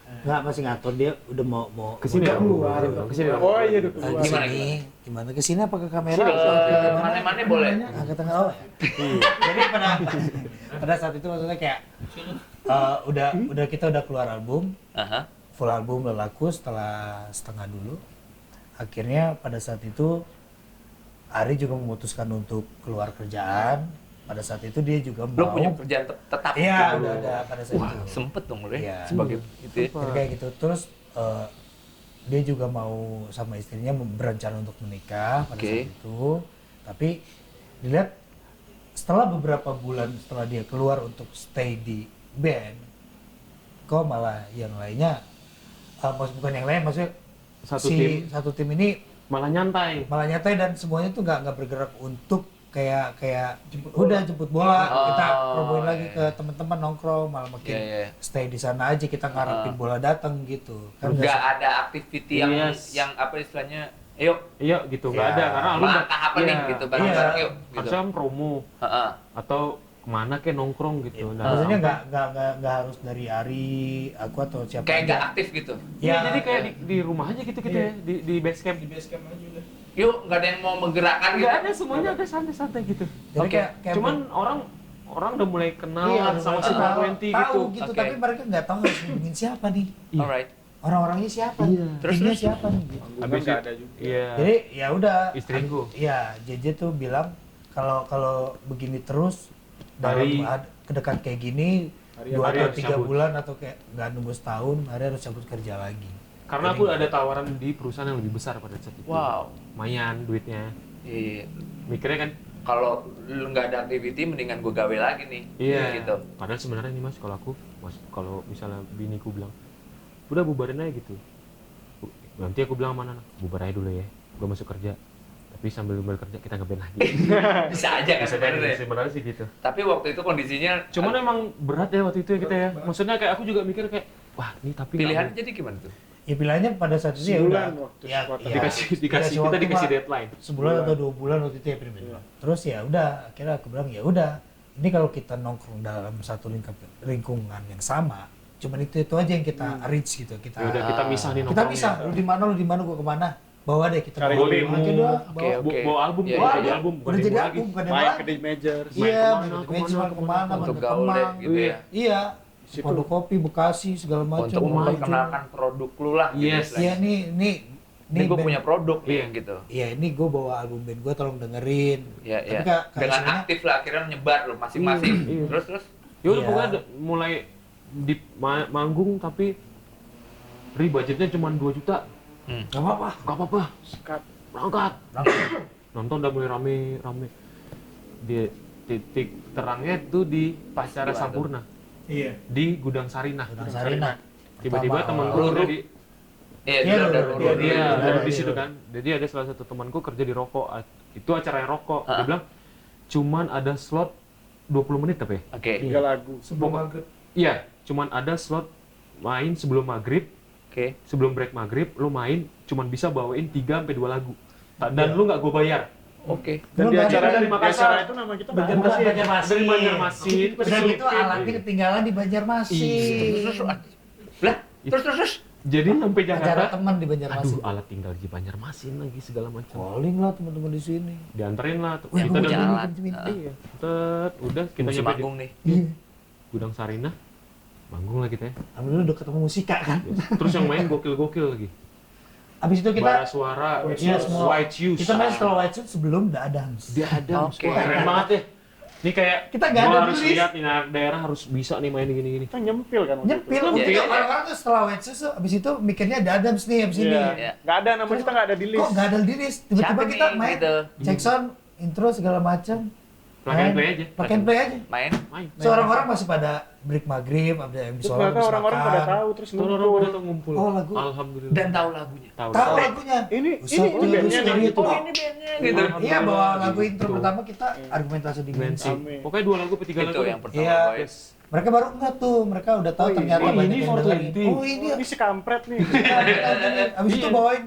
Nggak masih ngatur, dia udah mau Kesini Udah dong. keluar. Kesini dong. Oh iya udah Nah, keluar. Gimana, gimana ke sini apa ke kamera? Ke Atau ke mana-mana boleh. Ah, ke tengah oh. Jadi pada saat itu maksudnya kayak udah kita udah keluar album, Aha. full album Lelaku setelah setengah dulu. Akhirnya pada saat itu Ari juga memutuskan untuk keluar kerjaan. Pada saat itu dia juga Lu mau. punya kerjaan tetap. Iya, gitu. udah ada pada saat Wah, itu. sempet dong lu ya Iya. sebagai itu ya. Jadi kayak gitu. Terus dia juga mau sama istrinya berencana untuk menikah pada Oke. saat itu. Tapi dilihat setelah beberapa bulan setelah dia keluar untuk stay di band, kok malah yang lainnya, bukan yang lain, maksudnya satu tim ini malah nyantai. malah nyantai dan semuanya tuh nggak bergerak untuk kayak jemput bola, Oh, kita promoin lagi iya. ke teman-teman nongkrong, malah makin Iya, iya. stay di sana aja, kita ngarepin bola datang gitu kan. Nggak ada activity yang Yes. yang apa istilahnya, yuk Iya gitu, nggak Iya. ada karena lu langkah apa nih gitu bareng-bareng yuk gitu. Harusnya kan promo Heeh. atau kemana kayak nongkrong gitu. Nah, maksudnya nggak harus dari Ari, aku atau siapa Kayak aja. nggak aktif gitu. Iya, jadi kayak di rumah aja gitu ya, di base camp. Di base camp aja udah. Yuk, nggak ada yang mau menggerakkan gitu. Nggak ada, semuanya ada santai-santai gitu. Jadi Oke, kayak cuman orang udah mulai kenal iya, sama si tahu 420 tahu gitu. gitu, Oke. tapi mereka nggak tahu harus ngomongin siapa nih, Iya. Alright. orang-orangnya siapa, Terus, timnya terus? siapa nih gitu. Habis nggak itu- ada juga. Iya. Jadi ya udah. Istriku. Iya, JJ tuh bilang kalau begini terus Hari- dalam kedekat kayak gini Hari 2 atau harus 3 cabut. bulan atau kayak nggak nunggu setahun, Hari harus cabut kerja lagi. Karena Jadi- aku ada tawaran di perusahaan yang lebih besar pada saat itu. Wow. Lumayan duitnya. Iya. Mikirnya kan, Kalau lu nggak ada activity, mendingan gue gawe lagi nih. iya. Gitu. Padahal sebenarnya nih mas, kalau misalnya biniku bilang, udah bubarin aja gitu. Nanti aku bilang sama anak, bubar aja dulu ya, gue masuk kerja. Tapi sambil kerja kita ngeband lagi. Bisa aja kan Bisa jadi sebenarnya. sebenarnya sih gitu. Tapi waktu itu kondisinya Cuman emang berat ya waktu itu ya kita ya. Maksudnya kayak aku juga mikir kayak, wah ini tapi nggak pilihannya mau. jadi gimana tuh? Ya pilihannya pada saat itu ya Sebulan udah. waktu Ya, squad. ya, dikasih kita waktu dikasih mah deadline. sebulan atau 2 bulan waktu itu ya Primin. Terus ya udah, akhirnya aku bilang ya udah. Ini kalau kita nongkrong dalam satu lingkungan yang sama, cuman itu aja yang kita reach gitu. Kita Ya udah kita misah nih kita nongkrongnya. bisa, lu di mana, gua kemana. bawa deh kita Cari bawa. demo. Oke, doang, Oke, bawa. oke. Bawa album, Iya, bawa iya. album, bukan Udah jadi demo album, bukan demo Main lagi. ke The Majors. Iya, kemana, kemana, kemana, Untuk ke gaul deh Kemang. gitu ya. Iya, Situ. Pondokopi, Bekasi, segala macam. Untuk memperkenalkan produk lu lah gitu Yes. istilahnya. Iya nih, Ini gue band- punya produk nih Iya. gitu. Iya, ini gue bawa album band gue, tolong dengerin. Iya, Tapi iya. Kak, Dengan sebenarnya- aktif lah akhirnya menyebar loh masing-masing. Iya. Terus Ya udah Iya. pokoknya mulai di manggung tapi budgetnya cuma 2 juta. Gak apa-apa. Gak apa-apa, Sekat. berangkat. Nonton udah mulai rame. Di titik terangnya tuh di Pacara Gua Sampurna Iya. di Gudang Sarinah. Gudang Sarinah. Tiba-tiba Pertama, temanku Luru. udah di iya Iya, udah iya, urut. dia iya, duduk di iya. situ kan. Jadi ada salah satu temanku kerja di rokok. Itu acara yang rokok. Ah. Dia bilang cuman ada slot 20 menit tapi ya? Oke. 3 lagu. Sebelum maghrib. Iya, cuman ada slot main sebelum maghrib. Oke. Sebelum break maghrib, lu main cuman bisa bawain 3-2 lagu. Dan lu nggak gue bayar. Oke. Dan Lu di bayar acara dari di Makassar. acara itu nama kita Banjarmasin. Bukan Banjarmasin. Dari Banjarmasin. Udah gitu alatnya ketinggalan di Banjarmasin. Lah, terus. Jadi sampai Acara Jakarta, teman di Banjarmasin. aduh alat tinggal di Banjarmasin lagi segala macam. Calling lah teman-teman di sini. Dianterin lah. Wah, Kita gua udah jalan. pinjemin. Iya. Tet, udah kita Musim nyampe di manggung nih. Iya. Gudang Sarinah. Manggung lah kita ya. Alhamdulillah udah ketemu musika kan. Terus yang main gokil-gokil lagi. Abis itu Bara kita suara, Iya, semua. White Shoes. kita main setelah White Shoes sebelum The Adams. Dia ada. Oke. Wah, keren banget ya. Ini kayak Kita nggak gua ada harus tulis. lihat nih daerah harus bisa nih main gini-gini. Kita nyempil kan waktu Nyempil, itu. waktu Iya, itu iya. orang-orang tuh setelah White Shoes tuh, abis itu mikirnya The Adams nih abis ini. Iya. Nggak ada nama kita nggak ada di Kok list. nggak ada di list? Tiba-tiba Siapa kita nih, main gitu? check sound, intro segala macam. Plug and play aja. Plug and play aja. Main. Main. So orang-orang masih pada break maghrib, ada yang Terus sholat, ternyata habis orang-orang makan. pada tahu terus Orang-orang ngumpul. pada tuh ngumpul. Oh, lagu. Alhamdulillah. Dan tahu lagunya. tahu. Tahu lagunya. Ini Usah ini tuh, bandnya usah nih. gitu. Oh, ini bandnya gitu. Iya, bawa lagu Gitu. intro pertama kita argumentasi di Dimensi. Mensi. Amin. Pokoknya 2 lagu, 3 lagu. Itu yang pertama Iya. guys. Mereka baru enggak tuh, mereka udah tahu Oh, ternyata oh, banyak ini yang 420. dengerin. Oh ini Ini si kampret nih. Abis itu Iya. bawain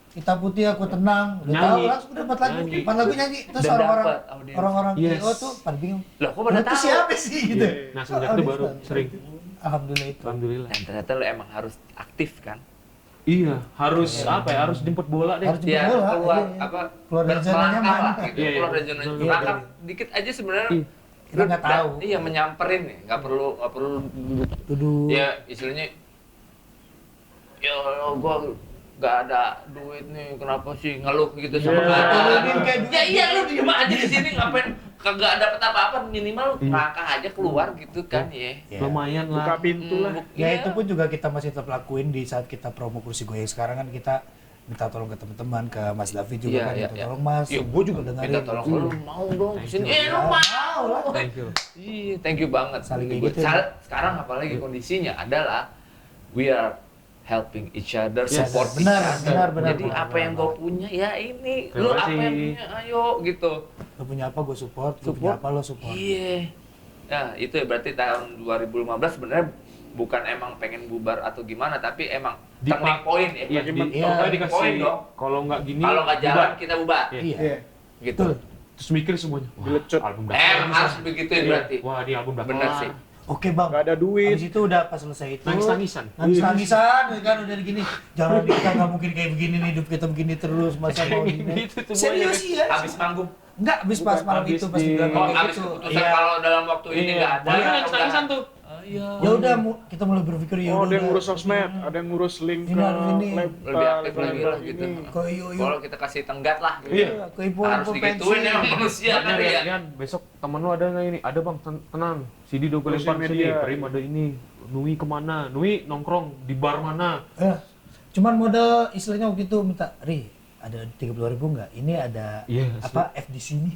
Kita Putih Aku Tenang, udah Nyanyi. tahu langsung dapat lagu, Nyanyi. 4 lagu nyanyi. Terus Dan orang-orang dapat audiens. orang-orang Yes. KO tuh pada bingung. Loh, kok pada Itu tahu? siapa sih gitu. Iya. Nah, semenjak itu baru sering. Alhamdulillah itu. Alhamdulillah. Dan ternyata lu emang harus aktif kan? Iya, harus apa ya? Harus jemput bola deh. Harus jemput Iya, bola. keluar iya. apa? Keluar dari zona melangkah nyaman. lah gitu. Iya, iya. Keluar dari zona Iya, melangkah iya. dikit aja sebenarnya. Iya. Kita nggak tahu. Iya, menyamperin nih. Nggak perlu Duduk. ya istilahnya ya Allah, gua nggak ada duit nih, kenapa sih ngeluh gitu sama Iya. keadaan. Lu kayak Ya iya, lu diem aja di sini ngapain kagak dapet apa-apa, minimal melangkah aja keluar gitu kan ya. Ya. Lumayan Buka lah. pintu lah. Ya Iya. itu pun juga kita masih tetap lakuin di saat kita promo kursi goyang sekarang kan kita minta tolong ke teman-teman, ke Mas David juga Iya, kan iya, minta iya. tolong Mas. Ya gua juga dengerin. minta tolong lu mau dong Thank kesini. you. Lu mau lah. Thank you. Iya, thank you banget. Saling Gitu. kayak gitu ya. Sekarang apalagi kondisinya adalah we are helping each other, Yes. support Benar, each other. benar, Jadi benar, apa yang benar. gue punya ya ini, Terima lu apa kasih. yang punya ayo gitu. Lo punya apa gue support, lo punya apa lo support. Iya. Nah itu ya berarti tahun 2015 sebenarnya bukan emang pengen bubar atau gimana, tapi emang Di turning pa- point ya. Iya, Lagi di, mentok. pokoknya Poin dikasih dong. kalau nggak gini. Kalau nggak jalan bubar. kita bubar, Iya. Iya. Iya. gitu. Betul. Terus mikir semuanya. Wah, Dilecut. album Harus begituin Iya. berarti. Wah, di album belakang. Bener sih. Oke bang. Nggak ada duit. Habis itu udah pas selesai itu. Nangis-nangisan. Nangis-nangisan kan udah gini. Jangan kita nggak mungkin kayak begini nih, hidup kita begini terus masa mau gini. Gitu tuh Serius semuanya. iya. Abis manggung. Enggak, habis pas Bukan, malam habis itu pas di- bilang Oh, kayak abis gitu. keputusan Iya. kalau dalam waktu ini nggak ada. Iya, nangis-nangisan tuh. Iya. Ya udah kita mulai berpikir ya Oh, ada yang udah. ngurus sosmed, ada yang ngurus link Ini ke harus ini. Lebih aktif lagi lah gitu. Kok yuk Kalau kita kasih tenggat lah gitu. Iya. ke ibu Harus digituin emang manusia kan Rian, ya. Rian, besok temen lu ada nggak ini? Ada bang, tenang. CD udah gue Sosial lempar sini. media. Prim ada ini. Nui kemana? Nui nongkrong di bar mana? Cuman modal istilahnya waktu itu minta, Ri, ada 30.000 nggak? Ini ada Iya, apa FDC ini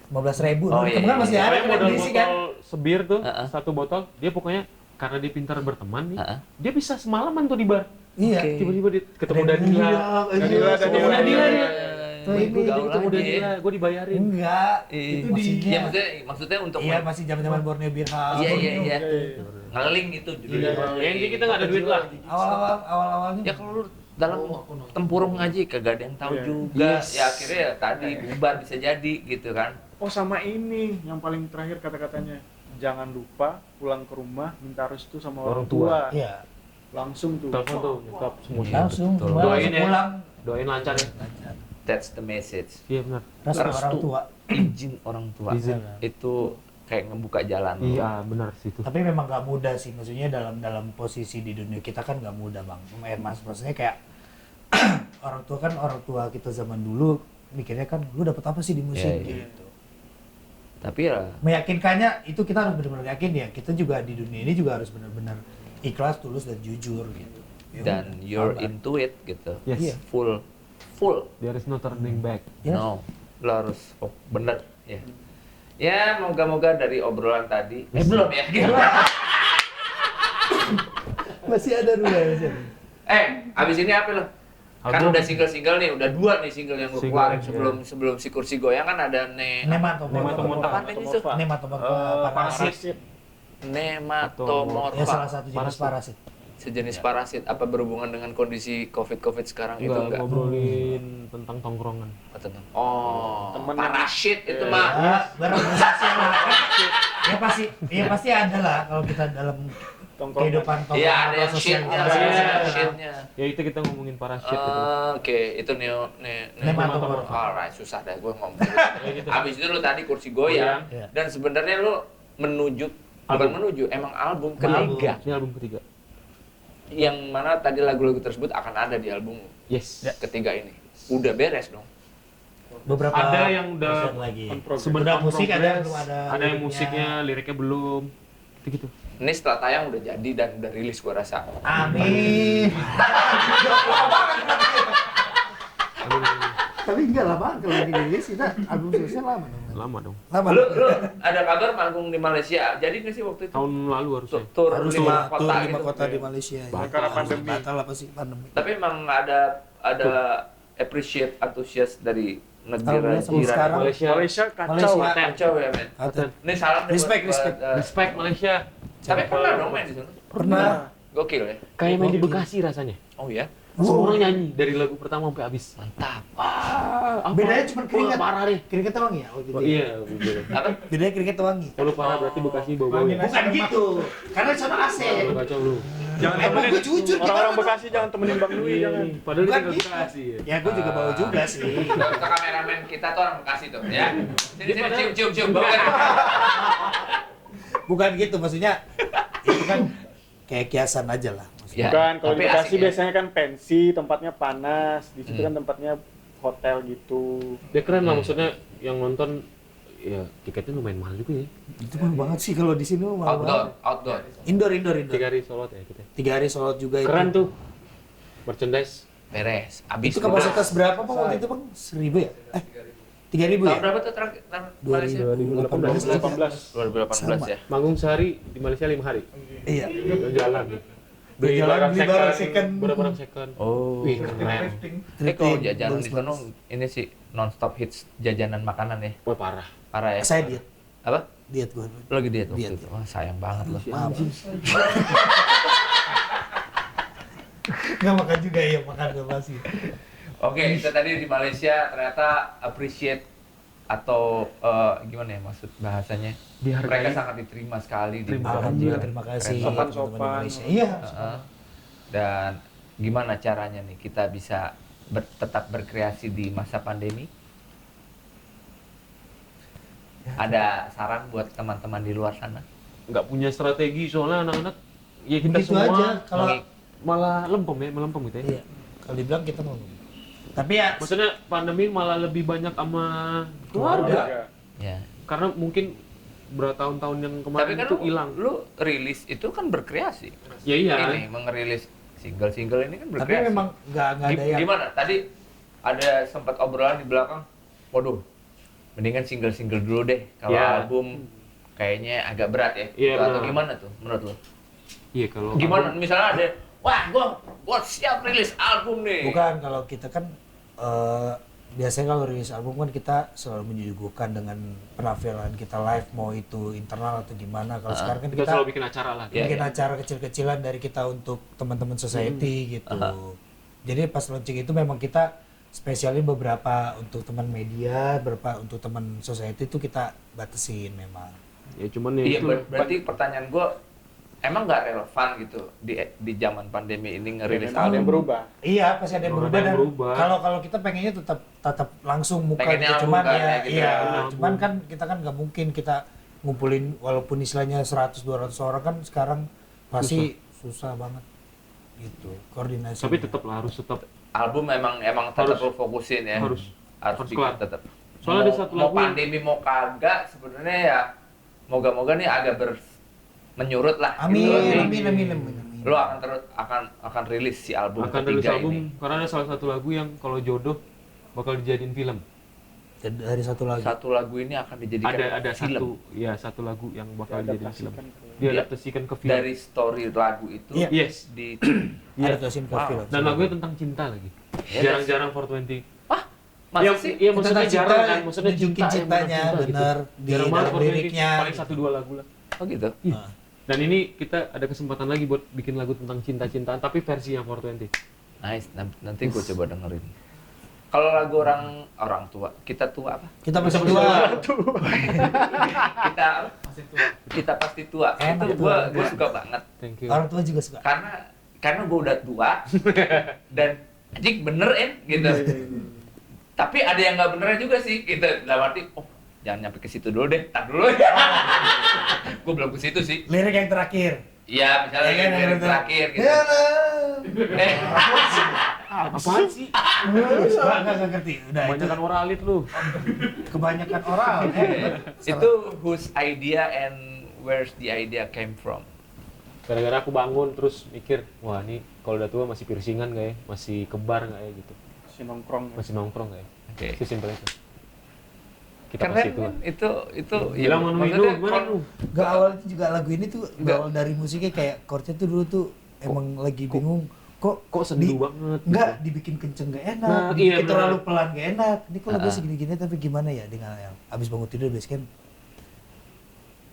15.000. Oh, Temen iya, kan masih iya. ada Pokoknya kan modal FDC botol kan? sebir tuh, Heeh. satu botol. Dia pokoknya karena dia pintar berteman nih, Heeh. dia bisa semalaman tuh di bar. Iya. Oke. Tiba-tiba dia ketemu Ada Danila. Danila, Ketemu Danila dia. Tuh ini Gue gaul ketemu lagi. Danila, gue dibayarin. Enggak. Iya. Itu maksudnya. Ya maksudnya untuk Iya, masih zaman-zaman Borneo Beer House. Iya iya iya. Iya. Ngeling gitu judulnya. Ya intinya kita nggak ada duit lah. Awal-awalnya. Ya kalau lu dalam tempurung aja kagak ada yang tahu Iya. juga. Yes. Ya akhirnya ya tadi bubar bisa jadi gitu kan. Oh sama ini yang paling terakhir kata-katanya. Jangan lupa pulang ke rumah minta restu sama orang Orang tua. tua. Iya. Langsung tuh. Telepon tuh nyokap semuanya. Langsung Betul. kemarin Doain ya. pulang Doain lancar ya. Lancar. That's the message. Iya benar. Restu orang Restu. tua. Izin orang tua. Izin. Itu kayak ngebuka jalan. Iya benar sih itu. Tapi memang nggak mudah sih, maksudnya dalam posisi di dunia kita kan nggak mudah bang. Maksudnya kayak orang tua kita zaman dulu mikirnya kan lu dapat apa sih di musik Iya. gitu. Tapi ya Meyakinkannya itu kita harus benar-benar yakin ya. Kita juga di dunia ini juga harus benar-benar ikhlas, tulus dan jujur gitu. Ya dan udah, you're sabar. into it gitu. Yes. Iya. Full. There is no turning back. Ya. No, lo harus bener ya. Ya moga-moga dari obrolan tadi. Belum ya. Masih ada dulu ya. Masih ada. Abis ini apa lo? Kan Album. udah single-single nih, udah 2 nih single yang lo Single, keluarin iya. sebelum si kursi goyang kan ada Nematomorfa. Apaan itu? Nematomorfa parasit. Nematomorfa. Ya salah satu jenis parasit. Sejenis parasit. Apa berhubungan dengan kondisi COVID sekarang itu Enggak enggak? ngobrolin tentang tongkrongan. Oh, parasit itu Iya. mah. Ya, barang sosial lah. Ya pasti ada lah kalau kita dalam kehidupan Iya, ada yang sosial. shitnya, Ada. shitnya. Ya itu kita ngomongin parasit gitu. Oke, itu Nematomorfa. Alright, susah deh gue ngomong. Ya gitu. Abis itu lu tadi kursi goyang, Iya. dan sebenarnya lu bukan emang album Album. ketiga. Ini album ketiga. Yang mana tadi lagu-lagu tersebut akan ada di album Yes. ketiga ini. Udah beres dong. Beberapa Ada yang udah persen lagi. sebenarnya Udah musik ada, belum ada. Ada yang liriknya. musiknya, liriknya belum. Gitu. Ini setelah tayang udah jadi dan udah rilis gua rasa. Amin. Tapi enggak lah bang, kalau lagi rilis kita album selesai lama dong. Lama dong. Lama. Lu ada kabar manggung di Malaysia? Jadi nggak sih waktu itu? Tahun lalu harusnya. Tur Harus 5 kota tur 5 gitu. kota di Malaysia. ya. Karena Harus pandemi. Batal apa sih pandemi? Tapi emang ada appreciate antusias dari negara Alhamdulillah sampai jiran. sekarang. Malaysia kacau. Malaysia. Kacau ya men. Atau Ini salam deh Respect, buat, respect. Respect Malaysia. Tapi pernah dong main di sana. pernah. Gokil ya. Kayak main di Bekasi rasanya. Oh iya. Semua orang nyanyi dari lagu pertama sampai habis. Mantap. Apa? Bedanya cuma keringat. Parah deh. Keringet wangi ya? Oh, gitu. Oh, iya, bener. Apa? Bedanya keringet wangi. Kalau parah berarti Bekasi bau-bau ya. Bukan gitu. Karena sama AC. Kalau kacau lu. Jangan Emang temenin gue jujur orang-orang gimana? Bekasi, jangan temenin Bang Dwi, jangan. Padahal Bukan dia tinggal gitu. Bekasi ya. Ya gue juga bau juga sih. Ke kameramen kita tuh orang Bekasi tuh ya. Sini cium bau. Bukan gitu maksudnya. Itu kan kayak kiasan aja lah. Ya, Bukan, kalau di tapi Bekasi asik ya. biasanya kan pensi, tempatnya panas. Di situ kan tempatnya hotel gitu. Dia keren lah maksudnya yang nonton ya tiketnya lumayan mahal juga ya. Itu mahal banget sih kalau di sini mahal banget. Outdoor. Indoor. 3 hari sholat ya kita. 3 hari sholat juga itu. Keren tuh. Merchandise. Beres. Abis Itu kapasitas berapa bang waktu itu bang? 1.000 ya? 3.000 ya? Tahun berapa tuh terakhir Malaysia? 2018. 2018 ya. Manggung sehari di Malaysia 5 hari. Iya. Jalan. Beli barang second. Beli barang second. Oh. Wih, keren. Kalau jajanan di sana ini sih non-stop hits jajanan makanan ya. Wah, parah. Parah ya. Saya diet. Apa? Diet gue. Lo lagi diet waktu Diet. itu. Wah, sayang banget lo. Maaf. Nggak makan juga ya, makan gak pasti. Oke, itu tadi di Malaysia ternyata appreciate atau gimana ya maksud bahasanya? Dihargai. Mereka sangat diterima sekali di Alhamdulillah, terima kasih. Keren banget. teman-teman di Sopan-sopan. Malaysia. Iya. Dan gimana caranya nih kita bisa tetap berkreasi di masa pandemi? Ada saran buat teman-teman di luar sana? Nggak punya strategi soalnya anak-anak ya kita Begitu semua aja. Kalau malah melempem gitu ya. iya, kalau dibilang kita mau. Tapi ya Maksudnya pandemi malah lebih banyak sama keluarga. Ya. Karena mungkin bertahun-tahun yang Tapi kemarin kan itu hilang. lu rilis itu kan berkreasi. Ya iya. Ini mengerilis single-single ini kan tapi berkreasi. memang nggak ada yang Gimana? Tadi ada sempat obrolan di belakang. Waduh, mendingan single-single dulu deh. Kalau Ya. album kayaknya agak berat ya. Iya, Atau benar. gimana tuh menurut lu? Iya kalau Gimana? album- Misalnya ada, wah gua siap rilis album nih. bukan kalau kita kan biasanya kalau rilis album kan kita selalu menyuguhkan dengan penampilan kita live mau itu internal atau gimana. Kalau sekarang kan kita kita selalu bikin acara lah. Iya, bikin iya. acara kecil-kecilan dari kita untuk teman-teman society gitu. Jadi pas launching itu memang kita spesialin beberapa untuk teman media, beberapa untuk teman society itu kita batasin memang. Ya cuman ya Iya, itu berarti pertanyaan gua emang nggak relevan gitu di zaman pandemi ini ngerilis Memang ada yang album. berubah. Iya, pasti ada yang Ada berubah yang dan berubah. kalau kita pengennya tetap langsung muka Pengennya gitu, cuman album kan, ya, ya, gitu iya, ya. cuman kan kita kan nggak mungkin kita ngumpulin walaupun istilahnya 100-200 orang kan sekarang pasti susah banget gitu koordinasi. Tapi tetap lah harus tetap. Album emang tetap Harus. lu fokusin ya. Harus bikin kelar. tetap. Soalnya ada Mau- satu mau lagu yang- pandemi mau kagak sebenarnya ya moga-moga nih agak menyurut lah. Amin, gitu. amin. Lu akan rilis si album Akan rilis ketiga album ini. karena ada salah satu lagu yang kalau jodoh bakal dijadiin film. Jadi dari satu lagi. Satu lagu ini akan dijadikan Ada film. satu lagu yang bakal dijadiin film. Diadaptasikan ke- Diadaptasikan ke film. Dari story lagu itu Iya. Yes. di Ada tulisin ke Wow. film. Dan lagunya tentang cinta lagi. Yes. Jarang-jarang 420. masa Iya, sih? iya maksudnya Tentang jarang cinta, kan, maksudnya nunjukin cinta yang cintanya, benar-cinta bener, gitu. di Jarang banget dalam 420, liriknya, paling gitu. 1-2 lagu lah. Oh gitu. Nah, Dan ini kita ada kesempatan lagi buat bikin lagu tentang cinta-cintaan tapi versinya 420. Nice. Nanti gue coba dengerin. Kalau lagu orang tua, kita tua apa? kita masih tua. Kita pasti tua. Enak Itu tuh. gue suka banget. Thank you. Orang tua juga suka. Karena gue udah tua dan anjing bener gitu. Tapi ada yang nggak benernya juga sih gitu. Dalam arti, oh jangan nyampe ke situ dulu deh, tar dulu. Gue belum ke situ sih. Lirik yang terakhir. Iya, misalnya Iya kan, lirik yang terakhir gitu. Hello. Eh, Apaan sih? Nggak ngerti. Udah itu Kebanyakan oralit lu. kebanyakan oral. itu whose idea and where's the idea came from? Gara-gara aku bangun terus mikir, wah ini kalau udah tua masih piercingan nggak ya? Masih kebar nggak ya gitu? Si nongkrong. Ya. Masih nongkrong nggak ya? Oke. Sesimpel itu. Kita Keren pasti tua. kan? Itu Bilang mau maksudnya lu, gimana kon- lu? Gak awal itu juga lagu ini tuh Nggak. awal dari musiknya kayak chordnya tuh dulu tuh emang lagi bingung Kok sendu banget? Enggak, gitu? dibikin kenceng gak enak, Nah, dibikin iya, bener. terlalu pelan gak enak. Ini kok lagu Ah. segini-gini tapi gimana ya dengan yang abis bangun tidur basecamp.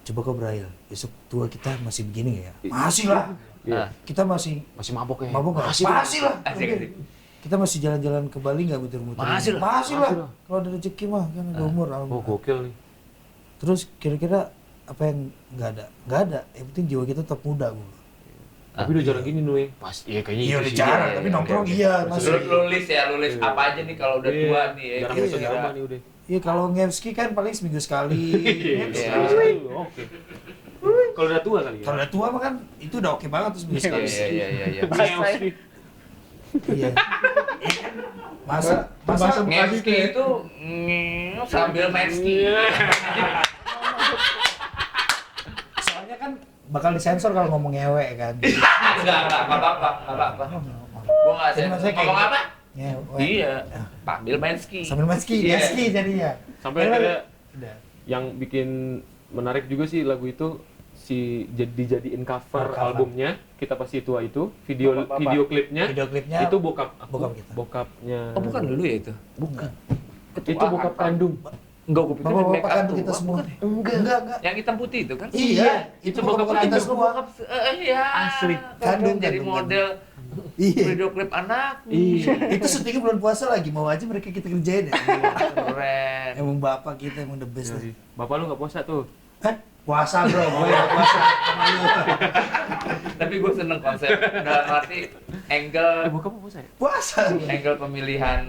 Coba kau Braille, besok tua kita masih begini nggak ya? Masih lah. Iya. Ah. Kita masih Masih mabok ya? mabuk nggak? Masih. Masih lah. Asik, asik. Kita masih jalan-jalan ke Bali nggak muter-muter? Masih lah. Masih lah. Masih lah. Kalau ada rezeki mah kan ada umur. Oh alhamdulillah. gokil nih. Terus kira-kira apa yang nggak ada? Nggak ada. Yang penting jiwa kita tetap muda gue. Tapi udah jarang gini nih. Pas, iya kayaknya Iya itu udah sih. jarang, iya, tapi iya, nongkrong oke, oke. iya Maksudnya masih. Lu nulis Iya. apa aja nih kalau udah Iya, tua nih ya. Jarang Iya, masuk iya. irama nih udah. Iya kalau ngevski kan paling seminggu sekali. Iya. Oke. Kalau udah tua kali ya? Kalau udah tua mah kan itu udah oke banget tuh seminggu sekali. Iya. Iya. Masa Ngemski itu sambil main ski. soalnya kan bakal disensor kalau ngomong ngewe kan. Enggak apa-apa. Gua nggak Jadi sih maksudnya kayak ngomong gitu. apa? Ngewe. Iya, sambil main ski. Sambil main ski, Iya. ski jadinya. Sampai Emang- akhirnya Udah. yang bikin menarik juga sih lagu itu dijadiin cover Cover. albumnya Kita Pasti Tua itu Bapak-bapak. video klipnya Video klipnya itu bokap aku, bokap kita. bokapnya Oh bukan dulu ya itu? bukan itu bokap kandung Enggak, gue pikir bapak-bapak make up kan tuh. kita semua. Bukan ya? Enggak. Yang hitam putih itu kan? Iya, itu itu bokap bapak kita kandung. semua. Iya. Asli. Kandung jadi Kandung. model Iya. video klip anak. Iya. Itu syutingnya bulan puasa lagi, mau aja mereka kita kerjain ya. Keren. Emang bapak kita emang the best Jadi, lah. bapak lu nggak puasa tuh Hah? Puasa bro, gue nggak puasa. Sama lu. Tapi gue seneng konsep dalam arti angle bokap lu puasa ya Puasa. angle pemilihan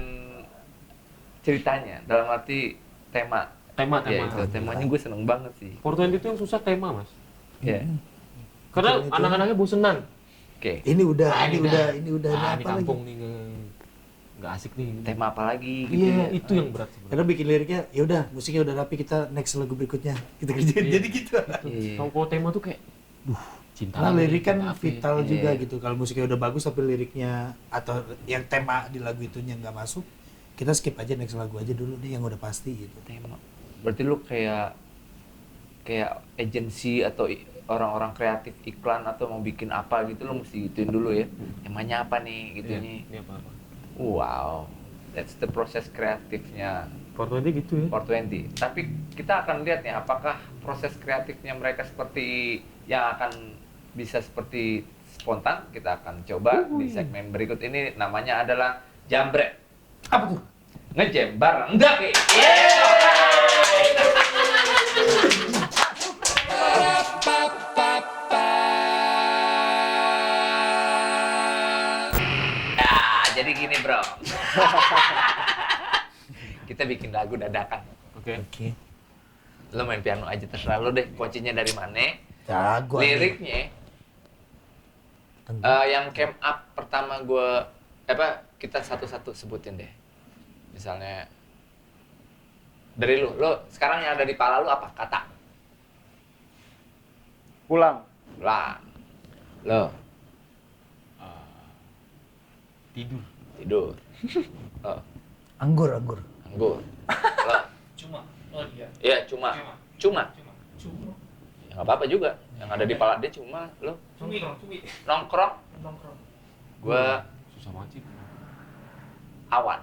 ceritanya dalam arti tema. tema Ya itu temanya gue seneng banget sih. 420 itu yang susah tema mas Iya. karena Betul itu. anak-anaknya bosenan Oke. Ini udah, Ah, ini ini udah, ini udah, ini ini apa lagi? kampung nih nggak asik nih Tema apa lagi gitu iya ya. itu yang berat sebenarnya Karena bikin liriknya, ya udah musiknya udah rapi, kita next lagu berikutnya kita kerjain. Iya. Jadi gitu. Iya. kalau tema tuh kayak cinta Karena lagi, lirik kan cinta apa ya. vital Iya. juga gitu. Kalau musiknya udah bagus tapi liriknya atau yang tema di lagu itunya nggak masuk, kita skip aja next lagu aja dulu nih yang udah pasti gitu. Tema. Berarti lu kayak agensi atau orang-orang kreatif iklan atau mau bikin apa gitu lo mesti gituin dulu ya. Temanya apa nih gitu Iya, nih. ini apa-apa Wow. That's the proses kreatifnya 420 gitu ya 420. Tapi kita akan lihat nih apakah proses kreatifnya mereka seperti yang akan bisa seperti spontan. Kita akan coba di segmen berikut ini, namanya adalah Jambret. Apa tuh? Ngejam bareng Davi. jadi gini bro. Kita bikin lagu dadakan. Oke. Oke. Lo main piano aja terserah lo deh. Kuncinya dari mana? Jago. Liriknya. Tentu. Yang camp up pertama gue kita satu-satu sebutin deh. Misalnya dari lo sekarang yang ada di pala lo apa kata? Pulang. Lah, lo tidur, lo Anggur. anggur, lo Cuma. Oh iya. ya cuma, ya nggak apa-apa juga. Yang ada di pala dia cuma lo Cumi. nongkrong, gue Susah banget sih. awan.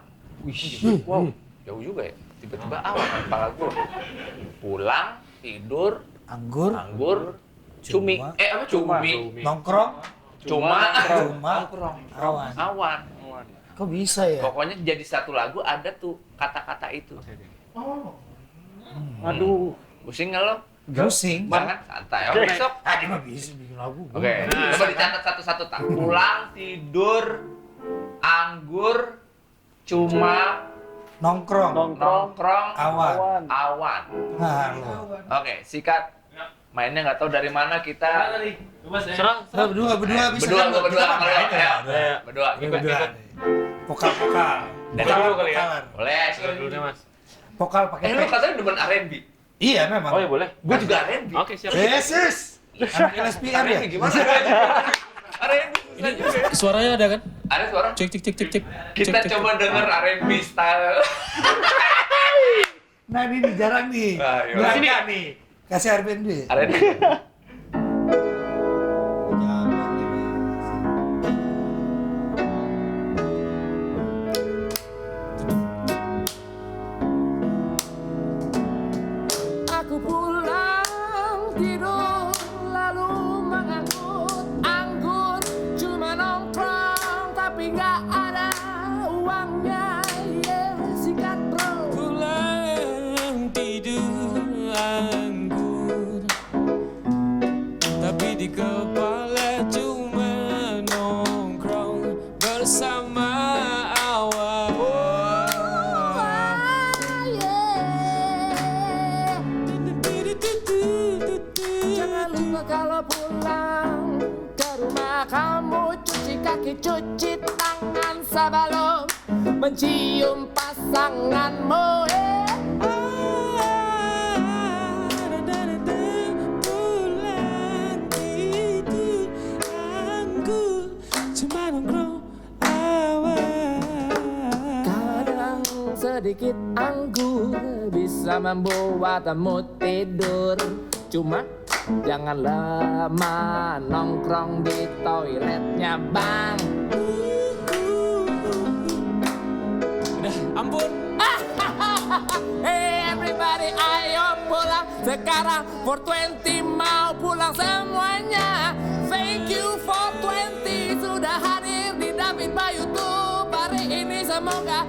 Wow. Jauh juga ya. Tiba-tiba awan di pala gue. Pulang, tidur, Anggur. cumi. Cumi. Nongkrong. Cuma. Awan. Awan. Kok bisa ya? Pokoknya jadi satu lagu ada tuh kata-kata itu. Aduh. Pusing nggak lo? Pusing. Jangan santai. Oke, besok. Dia mah bisa bikin lagu. Oke, coba dicatat satu-satu tak. Pulang, tidur, anggur, cuma, Nongkrong. nongkrong, Awan. awan. Nah, lo. Oke, sikat. Mainnya nggak tahu dari mana kita. Coba saya. Serang. Berdua bisa Berdua, kan? gua berdua Kita sama lo. main Ya, ya. berdua. Berdua. Vokal. Dari dulu kali ya. Vokalan. Boleh. Dulu deh Mas. Vokal pakai Lo tek. katanya demen R&B. Iya memang. Oh ya boleh. Gue juga R&B. Oke siap. Yesus. Anak LSPR ya? R&B gimana? R&B susah juga ya. Suaranya ada kan? Ada suara? Cek. Kita coba denger R&B style. Nah ini jarang nih. Ayo. Belanda nih. Kasih Airbnb. R&B. Aku pulang tidur lalu mengangkut anggur, cuma nongkrong tapi nggak ada uangnya. Yeah, sikat bro. Pulang tidur anggur, tapi di kepala cuma nongkrong bersama awan. Jangan lupa kalau pulang ke rumah kamu cuci kaki, cuci tangan sebelum mencium pasanganmu. Pulang tidur anggur, cuma nongkrong awan. Kadang sedikit anggur bisa membuatmu tidur. Cuma jangan lama nongkrong di toiletnya bang. Udah, ampun. Hey everybody, ayo pulang sekarang. 420 mau pulang semuanya. Thank you for 20 sudah hadir di David Bayu YouTube hari ini, semoga